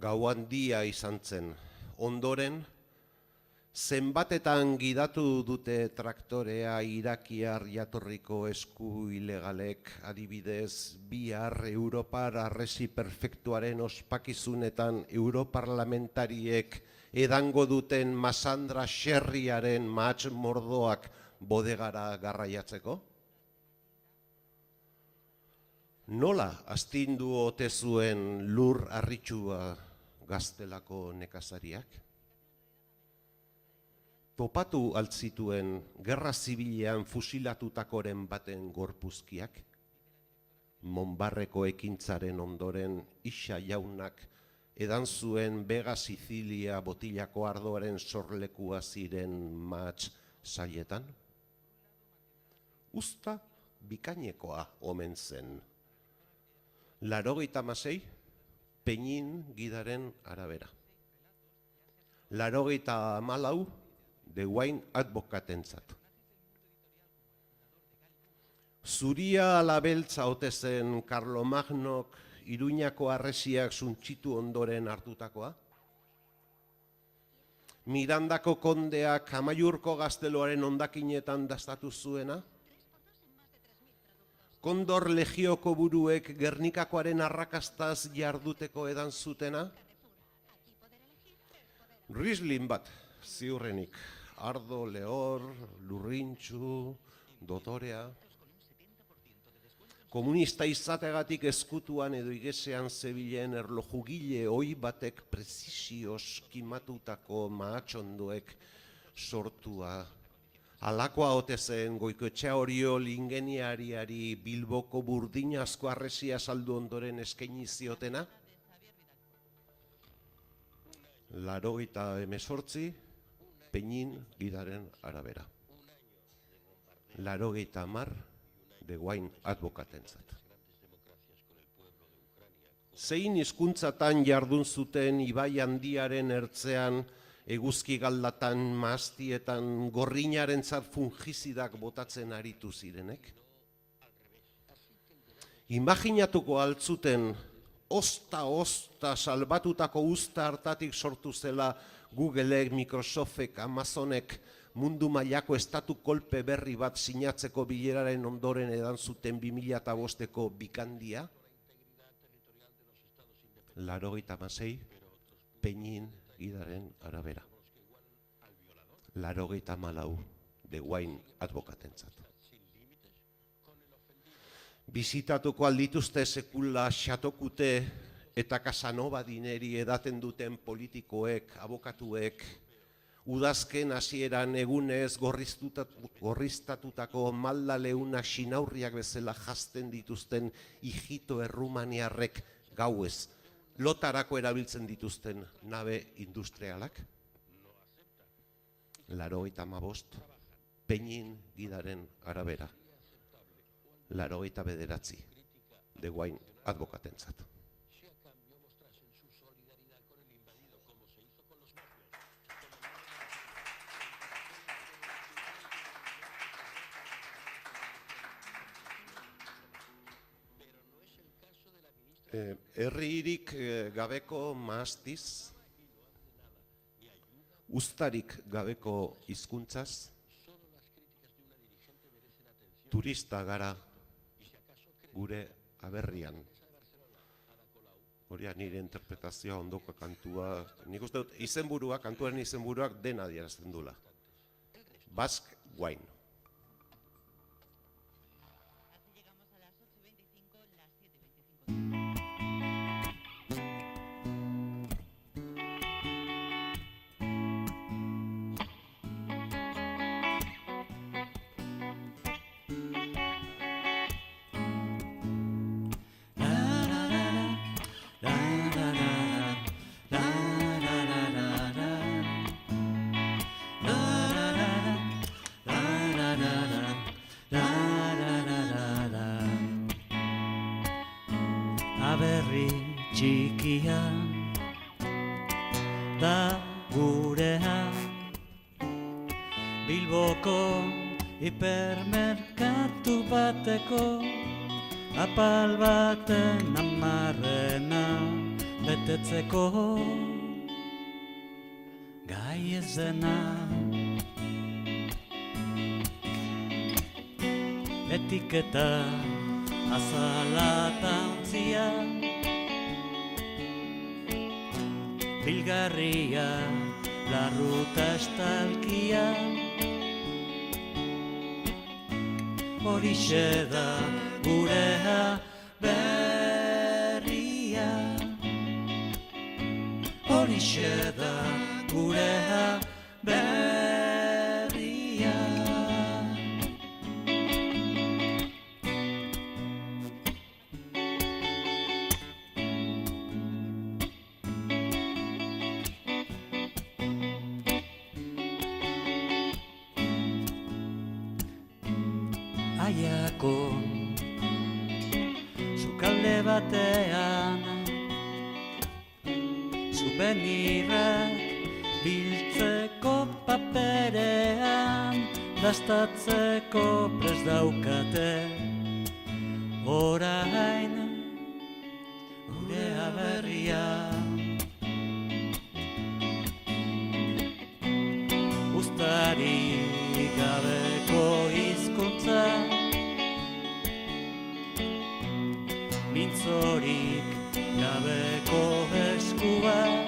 Gau handia izan zen, ondoren, zenbatetan gidatu dute traktorea irakiar jatorriko esku ilegalek, adibidez, bihar Europar arresi perfektuaren ospakizunetan europarlamentariek edango duten Masandra Xerriaren mahats mordoak bodegara garraiatzeko? Nola astindu ote zuen lur harritxua Gaztelako nekazariak? Topatu altzituen gerra zibilean fusilatutakoren baten gorpuzkiak? Monbarreko ekintzaren ondoren Ixa jaunak edan zuen Bega Sizilia botilako ardoaren sorlekua ziren mahats sailetan? Usta bikainekoa omen zen. 86 Peñin gidaren arabera. 94 De Wine advokatentzat. Zuria alabeltza ote zen Karlomagnok Iruñako arresiak suntxitu ondoren hartutakoa? Mirandako kondeak Amaiurko gazteloaren hondakinetan dastatu zuena? Kondor legioko buruek Gernikakoaren arrakastaz jarduteko edan zutena? Riesling bat, ziurrenik. Ardo, lehor, lurrintxu, dotorea. Komunista izategatik ezkutuan edo igesean zebilen erlojugile ohi batek prezisioz kimatutako mahatxondoek sortua. Alakoa ote zen Goikoetxea Oriol ingeniariari Bilboko burdinazko arresia saldu ondoren eskaini ziotena? 98 Peñin gidaren arabera. 90 De Wine advokatentzat. Zein hizkuntzatan jardun zuten ibai handiaren ertzean eguzki galdatan, mahastietan, gorrinarentzat fungizidak botatzen aritu zirenek? Imaginatuko altzuten osta salbatutako usta hartatik sortu zela Googleek, Microsoftek, Amazonek mundu mailako estatu kolpe berri bat sinatzeko bileraren ondoren edan zuten 2005ko bikandia? 86 Peñin gidaren arabera. 84 de Wine advokatentzat. Bizitatuko aldituzte sekula xatokute eta Casanova dineri edaten duten politikoek, abokatuek, udazken hasieran egunez gorriztatutako malda leuna xinaurriak bezala jazten dituzten hijito errumaniarrek gauez, lotarako erabiltzen dituzten nabe industrialak? 85 Peñin gidaren arabera. 89 de Wine advokatentzat. Herririk gabeko mahastiz, uztarik gabeko hizkuntzaz, turista gara gure aberrian. Hori nire interpretazioa ondoko kantua, nik uste dut izenburua, kantuaren izenburuak dena adierazten dula. Basque Wine. Aberri txikia da gurea, Bilboko hipermerkatu bateko apal baten amarrena betetzeko gai ez dena. Etiketa azalatantzia, bilgarria, larruta estalkia, horixe da gurea berria, horixe da gurea berria. Aiako sukalde batean subenirrak biltzeko paperean dastatzeko prest daukate orain gure aberria. Uztarik gabeko hizkuntza, mintzorik gabeko eskuak,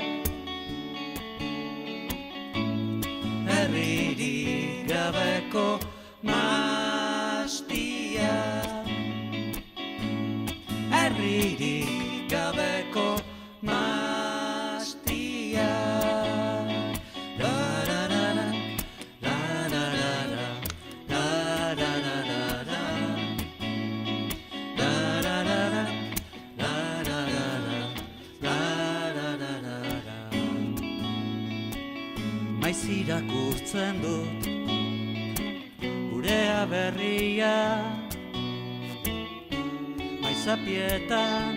herririk gabeko mahastia, herririk gabeko mahastia. Maiz irakurtzen dut gure aberria, maizapietan,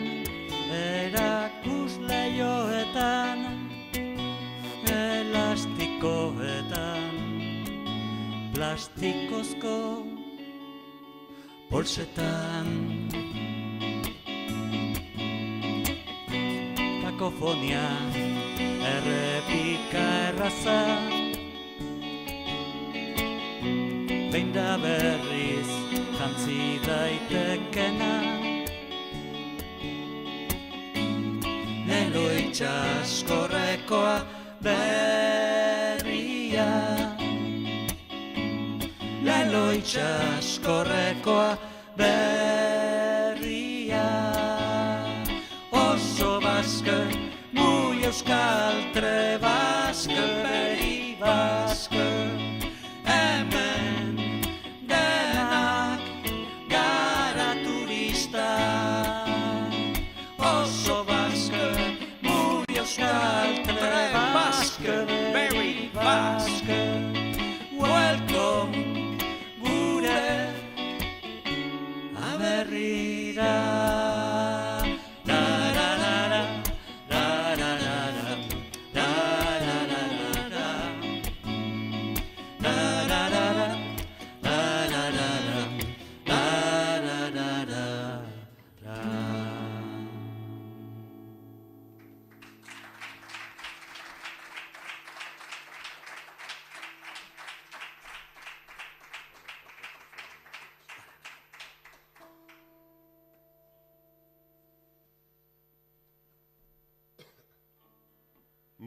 erakusleioetan, elasti plastikozko Porschetan Kakofonia errepika erraza Behin da berriz jantzi daitekena Lelo itxaskorrekoa berria Lelo itxaskorrekoa berria Oso baske, muy euskal trebaske, beri baske Hemen denak gara turista Oso baske, muy euskal trebaske, beri baske Welcome gure aberrira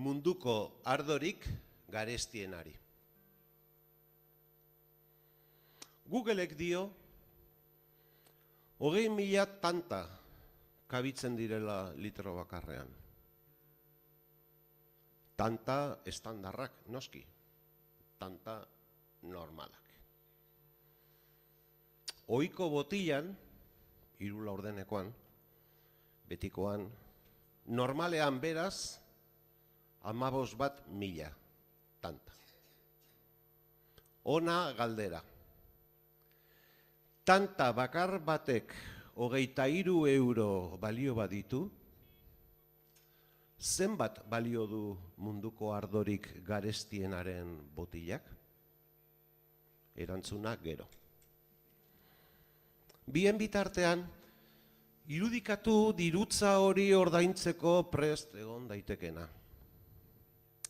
Munduko ardorik garestienari. Googleek dio, 20.000 tanta kabitzen direla litro bakarrean. Tanta estandarrak, noski. Tanta normalak. Ohiko botilan, 3 laurdenekoan, betikoan, normalean beraz, 15.000 tanta. Ona galdera. Tanta bakar batek 23 euro balio baditu, zenbat balio du munduko ardorik garestienaren botilak? Erantzuna gero. Bien bitartean, irudikatu dirutza hori ordaintzeko prest egon daitekena.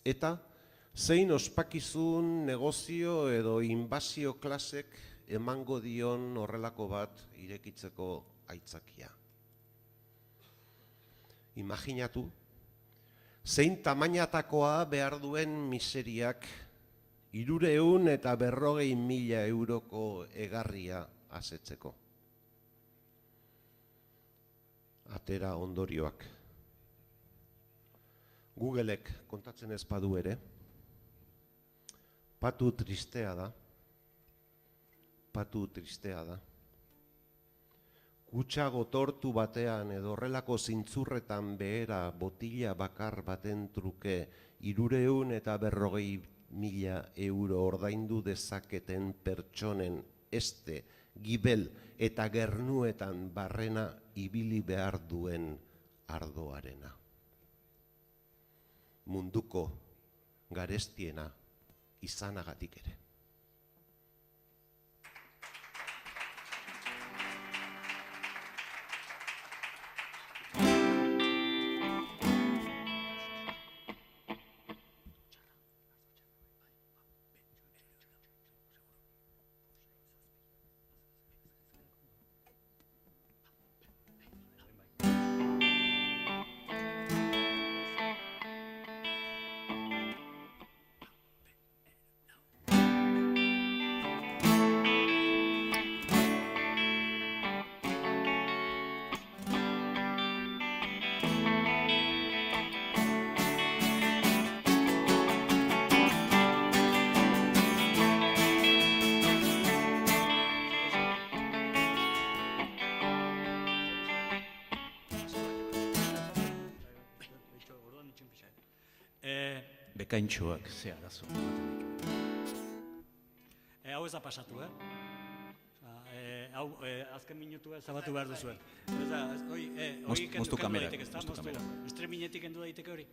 Eta zein ospakizun, negozio edo inbasio klasek emango dion horrelako bat irekitzeko aitzakia. Imaginatu, zein tamainatakoa behar duen miseriak 340.000 euroko egarria asetzeko. Atera ondorioak. Googleek kontatzen ez badu ere, patu tristea da, Kutxa gotortu batean edo horrelako zintzurretan behera botila bakar baten truke 340.000 euro ordaindu dezaketen pertsonen este, gibel eta gernuetan barrena ibili behar duen ardoarena. Munduko garestiena izanagatik ere. Bekaintxoak, ze arazo. Hau ez da pasatu, Hau, azken minutua zabatu behar duzuen. Moztu kamerak. Estreminetik endu daiteke hori.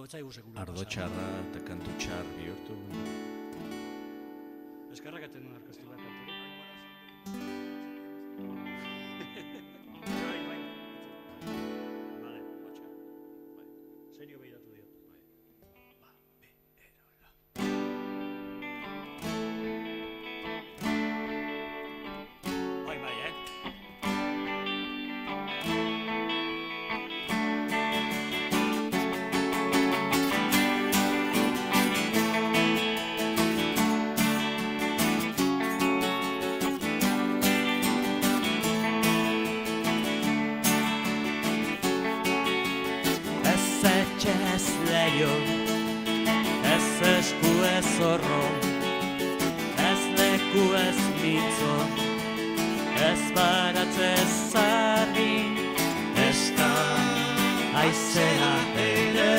etzaigu sekula. Ardo txarra eta kantu txar bihurtu. Eskerrak aten duen arkoztu behar kanturik. Vale, batxa. Serio behiratu diot. Bai, ez leio, ez esku ez zorro, ez leku ez mitzo, ez baratze zarri, ez da haizea ere,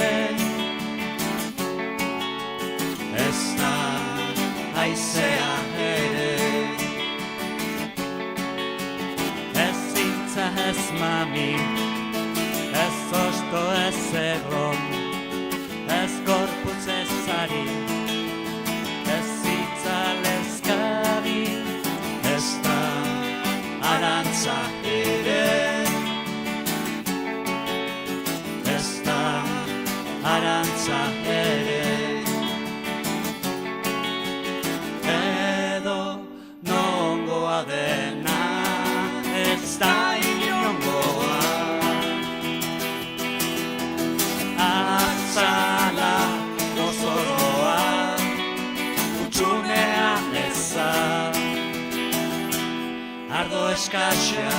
ez da haizea ere, ez zintza ez mami, ez osto ez erron, ez gorputz ez zari, ez zitzalezkari, ez da arantza ere, ez da arantza ere, edo nongoa dena, ez da inongoa. Azala gozoroa, utxunea eza, ardo eskaxa,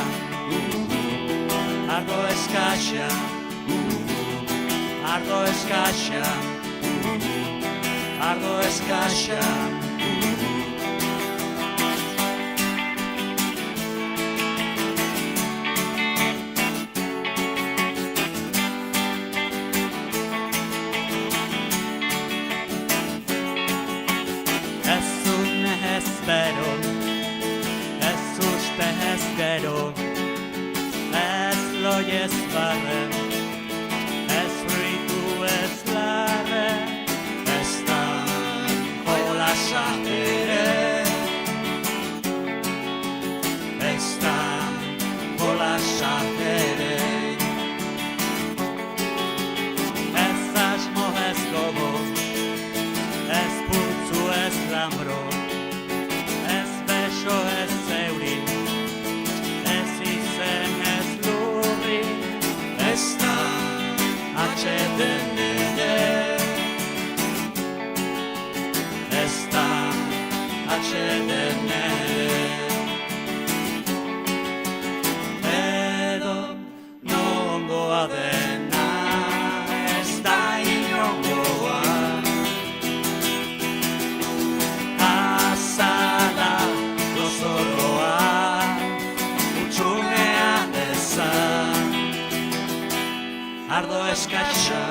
ardo eskaxa, ardo eskaxa, ardo eskaxa. Espero, ez uste ez gero, ez loiez barre, ez fritu ez larre, ez da jolasa ere, ez da jolasa ere, ez asmo ez gogo, ez putzu ez lambro, ez zeuri, ez izen ez lurri, ez da atxeden ere, ez da atxeden ere, edo nongoa dena, ez da inongoa. Azala zorroa, utxunea eza, ardo eskaxa,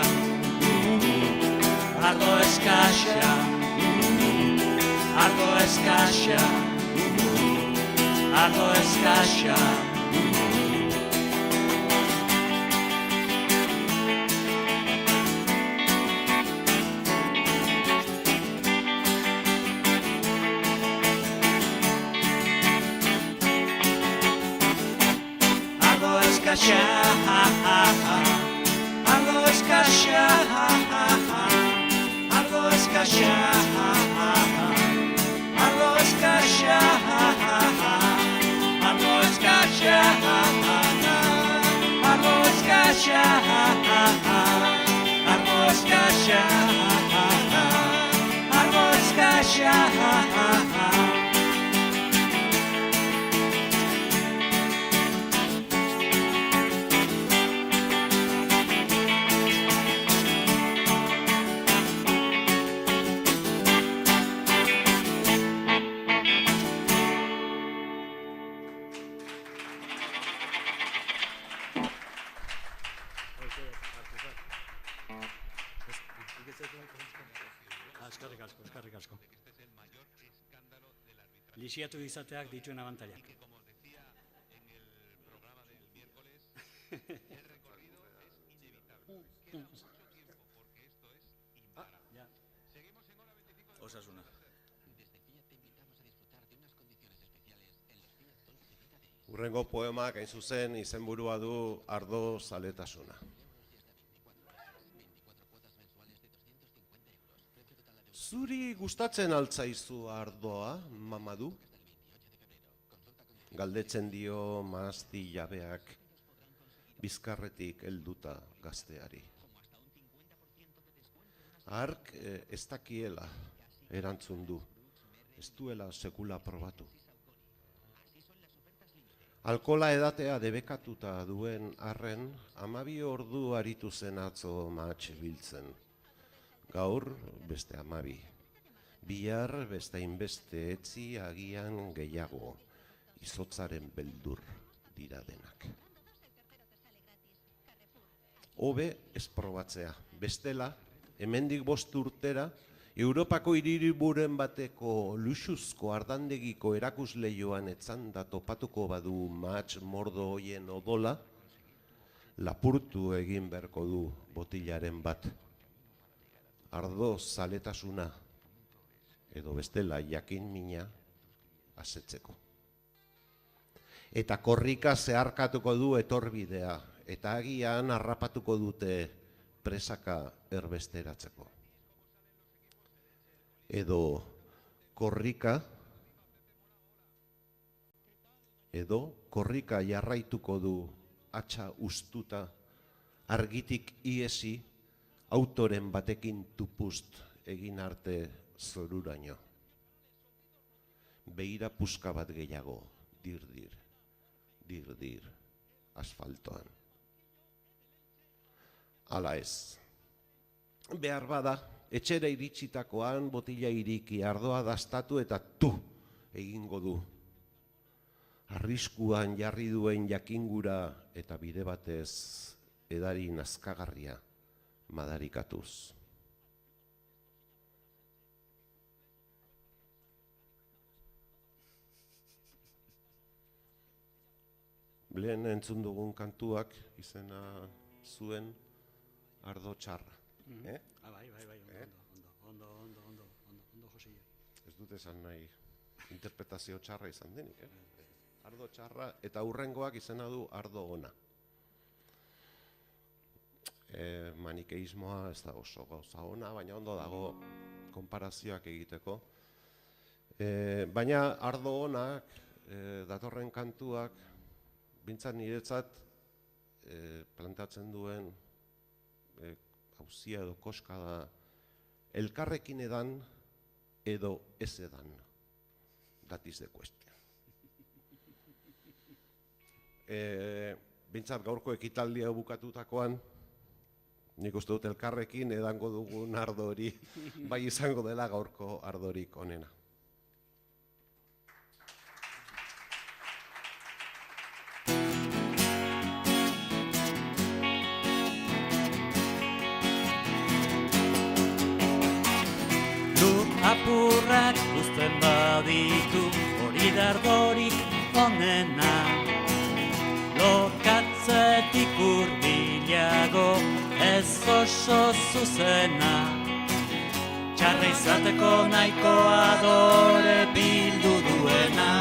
ardo eskaxa, ardo eskaxa, ardo eskaxa. Escaxa, ardo escaxa, ardo escaxa, ardo escaxa, ardo escaxa, ardo escaxa, ardo escaxa, ardo escaxa. Eskerrik asko. Lisiatu izateak dituen abantailak. osasuna. Hurrengo poemak hain zuzen izenburua du ardo zaletasuna. Zuri gustatzen altzaizu ardoa, Mamadu? Galdetzen dio mahasti jabeak bizkarretik helduta gazteari. Hark ez dakiela erantzun du, ez duela sekula probatu. Alkola edatea debekatuta duen arren, 12 ordu aritu zen atzo mahats biltzen. Gaur beste 12. Bihar beste hainbeste etzi agian gehiago, izotzaren beldur dira denak. Hobe ez probatzea, bestela, hemendik 5 urtera, Europako hiribururen bateko luxuzko ardandegiko erakusleioan etzanda topatuko badu mahats mordo hoien odola, lapurtu egin beharko du botilaren bat. Ardo zaletasuna, edo bestela jakin mina, asetzeko. Eta korrika zeharkatuko du etorbidea, eta agian harrapatuko dute presaka erbesteratzeko. Edo korrika jarraituko du hatsa ustuta, argitik iesi, autoren batekin tupust egin arte zoruraino. Beira puska bat gehiago, dirdir, dirdir, asfaltoan. Hala ez. Behar bada, etxera iritsitakoan botila iriki ardoa dastatu eta egingo du. Arriskuan jarri duen jakingura eta bide batez edari nazkagarria madarikatuz. Lehen entzun dugun kantuak izena zuen ardo txarra. Bai, ondo, Josile. Ez dut esan nahi interpretazio txarra izan denik. Ardo txarra eta hurrengoak izena du ardo ona. Manikeismoa ez da oso gauza ona, baina ondo dago konparazioak egiteko. Baina ardo onak, datorren kantuak, bintzat niretzat plantatzen duen auzia edo koska da elkarrekin edan edo ez edan. That is the question. Bintzat gaurko ekitaldia bukatutakoan, nik uste dut elkarrekin edango dugun ardo hori, bai izango dela gaurko ardorik onena. Apurrak uzten baditu, hori da ardorik onena. Lokatzetik hurbilago, ez oso zuzena. Txarra izateko nahiko adore bildu duena.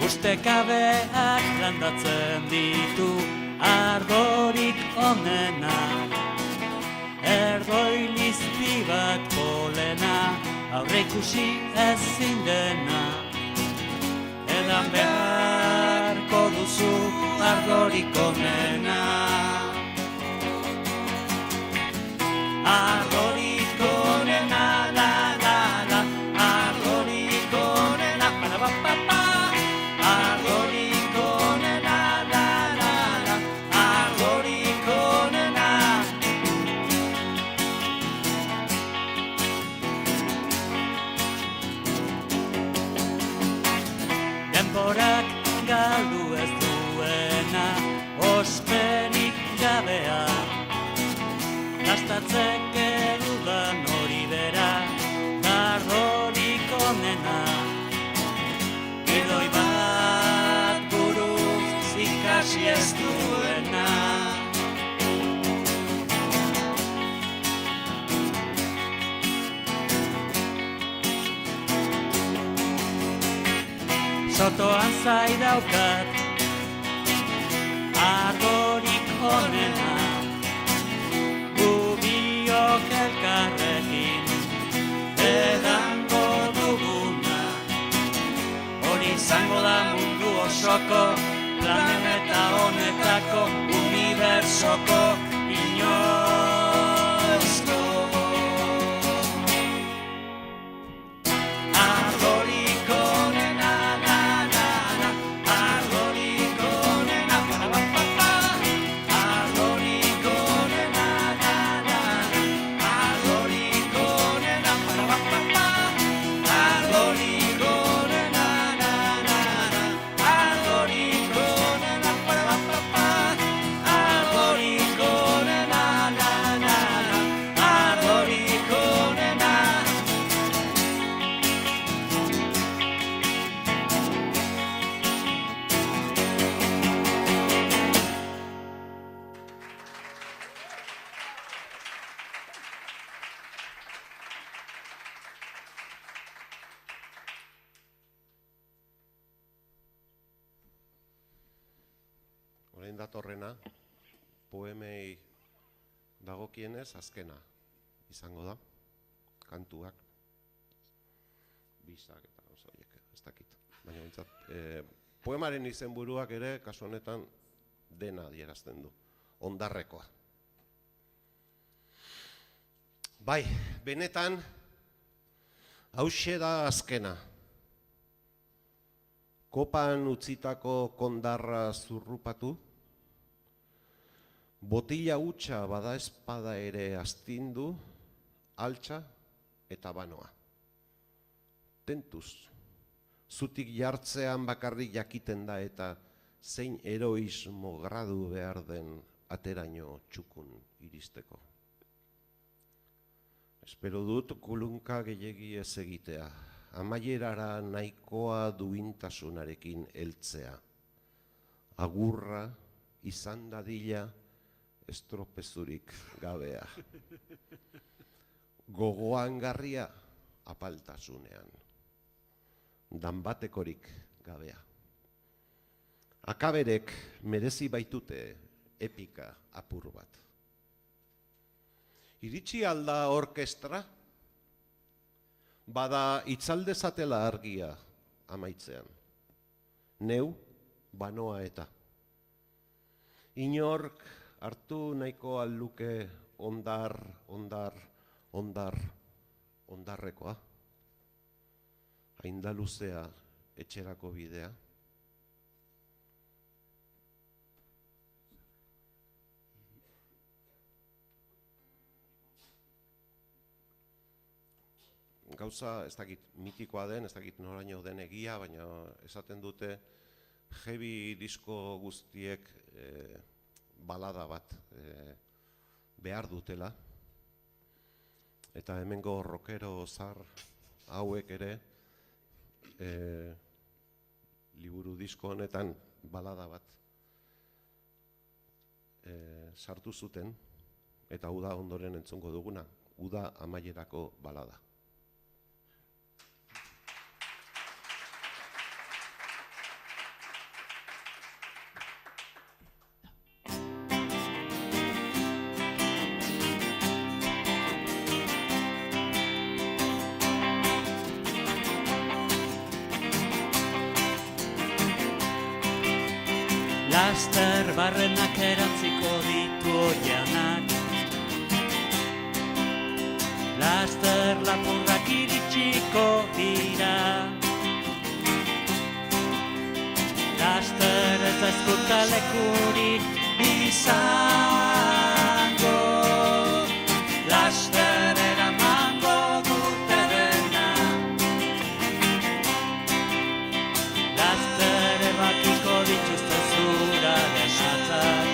Ustekabeak landatzen ditu ardorik onena. Erdoi lizpi bat polena, aurre ikusi ezin dena. Edan beharko duzu ardorik onena. Ardorik onena, la la la, ardorik onena, pa pa pa pa. Ardorik onena, la la la, ardorik onena. Denborak galdu ez duena, osperik gabea. Gastatzeke dudan hori bera, ardorik onena. Edoi bat ikasi ez duena. Sotoan zai daukat ardorik honena, gubiok elkarrekin edango duguna. Hori izango da mundu osoko, planeta honetako, unibertsoko inoizko. Ardorik honena, ardorik honena, ardorik honena, ardorik honena, ardorik honena, ardorik honena, ardorik honena, ardorik honena. Orain datorrena, poemei dagokienez azkena izango da, kantuak, bisak eta oso horiek, ez dakit. Baina bintzat, poemaren izenburuak ere, kasu honetan, dena adierazten du, ondarrekoa. Bai, benetan, hauxe da azkena. Kopan utzitako kondarra zurrupatu, botila hutsa bada espada ere astindu, altxa eta banoa. Tentuz, zutik jartzean bakarrik jakiten da eta zein heroismo gradu behar den ateraino txukun iristeko. Espero dut kulunka gehiegi ez egitea, amaierara nahikoa duintasunarekin heltzea. Agurra izan dadila estropezurik gabea. Gogoan garria apaltasunean. Danbatekorik gabea. Akaberek merezi baitute epika apur bat. Iritsi alda orkestra? Bada itzaldezatela argia amaitzean. Neu, banoa eta. Inork hartu nahiko alluke ondarrekoa. Hainda luzea etxerako bidea. Gauza, ez dakit mitikoa den, ez dakit noraino den egia, baina esaten dute heavy disko guztiek balada bat behar dutela. Eta hemengo rockero zar hauek ere liburu disko honetan balada bat sartu zuten, eta uda ondoren entzungo duguna, uda amaierako balada. Laster barrenak erantziko ditu oianak, laster lapurrak iritsiko dira, laster ez da ezkuta lekurik izango, laster eramango dute dena, laster ebakiko dituzte zura desatzak,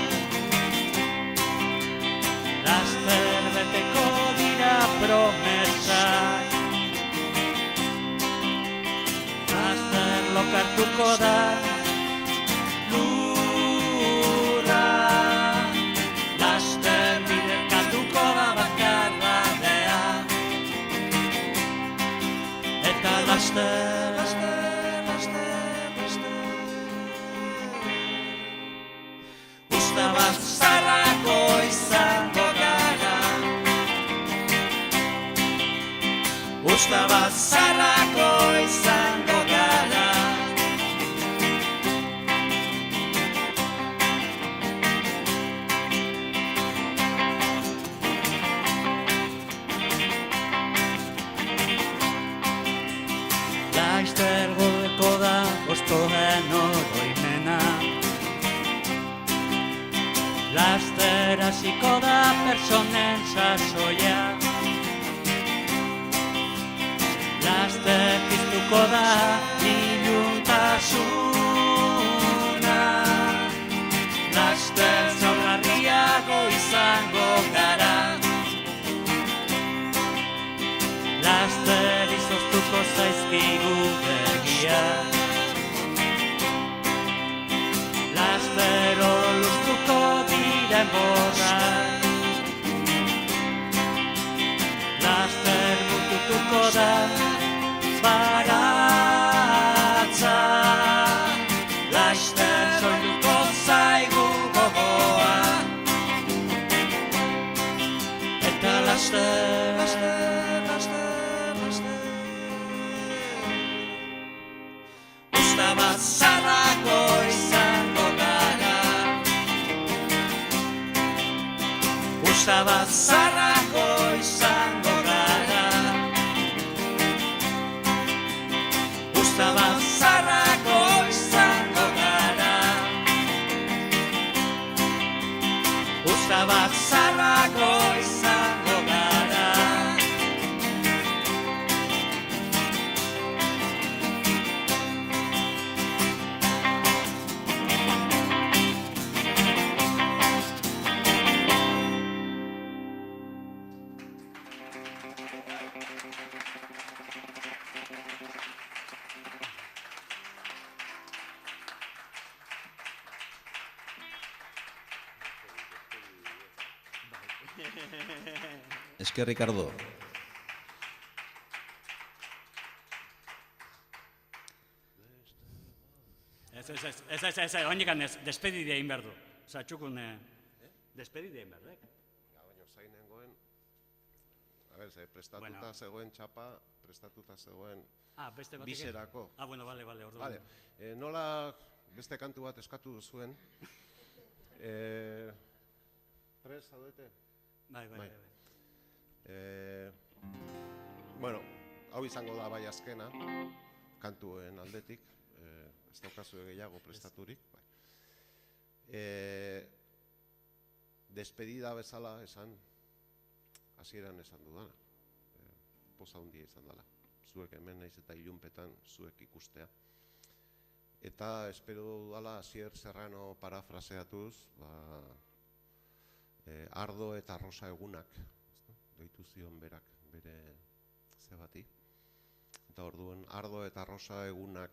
laster beteko dira promesak, laster lokartuko da lurra, hasiko da pertsonen sasoia. Laster piztuko da iluntasuna, laster zaurgarriago izango gara, laster izoztuko zaizkigu begiak, laster oluztuko diren borrak, laster mututuko da baratza, laster soiluko zaigu gogoa, eta laster usta bat zarrako izango gara, usta bat zarrako izango gara, usta bat zarrako izango gara, usta bat zarrako izango gara. Esker, Ricardo. Ez, oinikan ez, despedidea egin behar du. Osa, txukun, despedidea egin behar du. Baina zain nengoen, prestatuta Bueno. zegoen txapa, prestatuta zegoen Beste batek. biserako. Bueno, bale, orduan. Vale. Nola beste kantu bat eskatu duzuen? Prest, zaudete? Bai. Bueno, hau izango da bai azkena, kantuen aldetik, ez daukazu gehiago prestaturik. Bai. Despedida bezala esan, hasieran esan dudana, poza handia izan dela. Zuek hemen naiz eta ilunpetan zuek ikustea. Eta espero dudala Asier Serrano parafraseatuz, ardo eta rosa egunak, doitu zion berak bere zebati. Eta orduan, ardo eta rosa egunak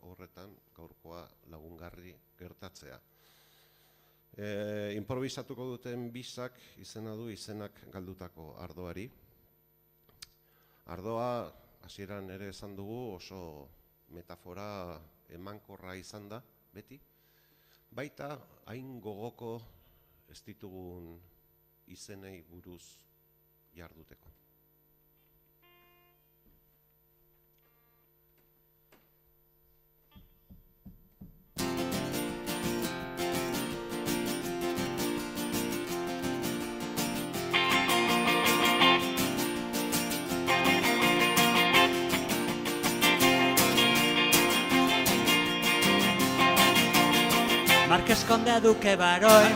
horretan gaurkoa lagungarri gertatzea. Improvisatuko duten bisak izena du izenak galdutako ardoari. Ardoa, hasieran ere esan dugu, oso metafora emankorra izan da, beti. Baita, hain gogoko ez ditugun izenei buruz jarduteko. Marqués Conde Duque Baroi,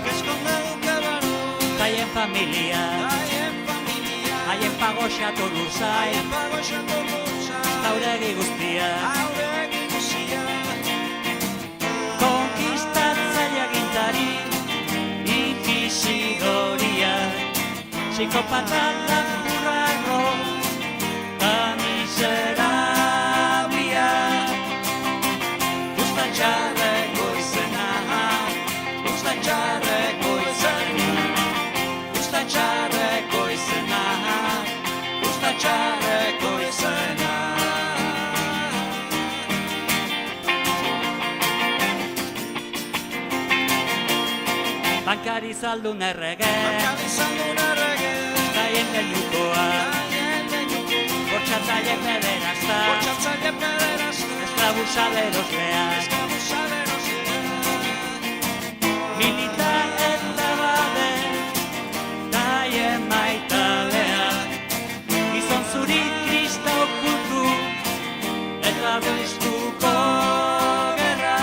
haien familia, haien pagoxa Toulousai, tauregi guztia, konkistatzaile agintari, inkisidoria, psikopata lapurrarro, ta miserablia, ustatxarreko izena, ustatxarreko izena, ustatxarreko izena, ustatxarreko izena. Bankari zaldun errege, gaien denukoa, bortxatzaiek pederazta, esklabusaleros behar, militar eta bade, gaien maitaleak, gizon zuri kristau kultu, eta biztuko gerra,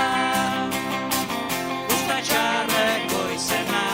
ustatxarreko izena,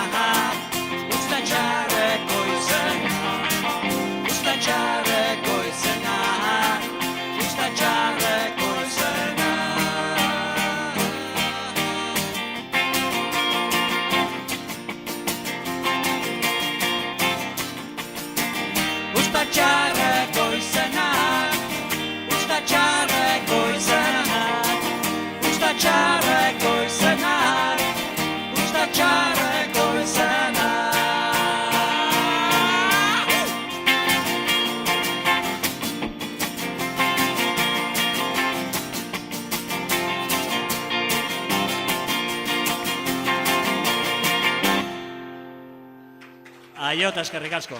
Aio eta eskerrik asko.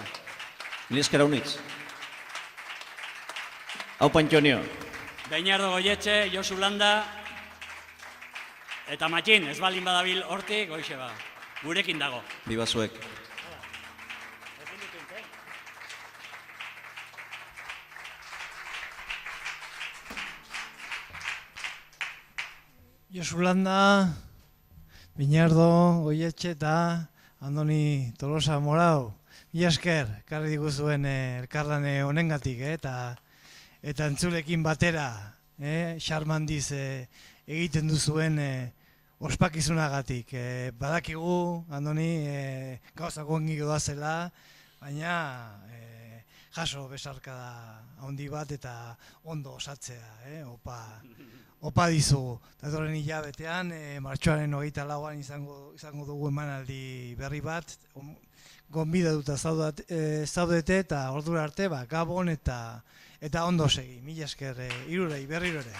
Mil esker haunitz. Hau Pantxonio. Beñardo Goietxe, Josu Landa, eta Matxin, ez balin badabil hortik, goixe ba. Gurekin dago. Biba zuek. Josu Landa, Biñardo, Goietxe eta Andoni Tolosa Morao. Mila esker, karri diguzuen elkarlane honengatik, eta entzulekin batera, xarmandiz egiten duzuen ospakizunagatik. Badakigu, Andoni, gauzak ongi doazela, baina jaso besarkada handi bat eta ondo osatzea, opa dizugu. Datorren hilabetean, martxoaren 24an izango dugu emanaldi berri bat, gonbidatuta zaudete eta ordura arte, gabon eta ondo segi. Mila esker, hirurei, berriro ere.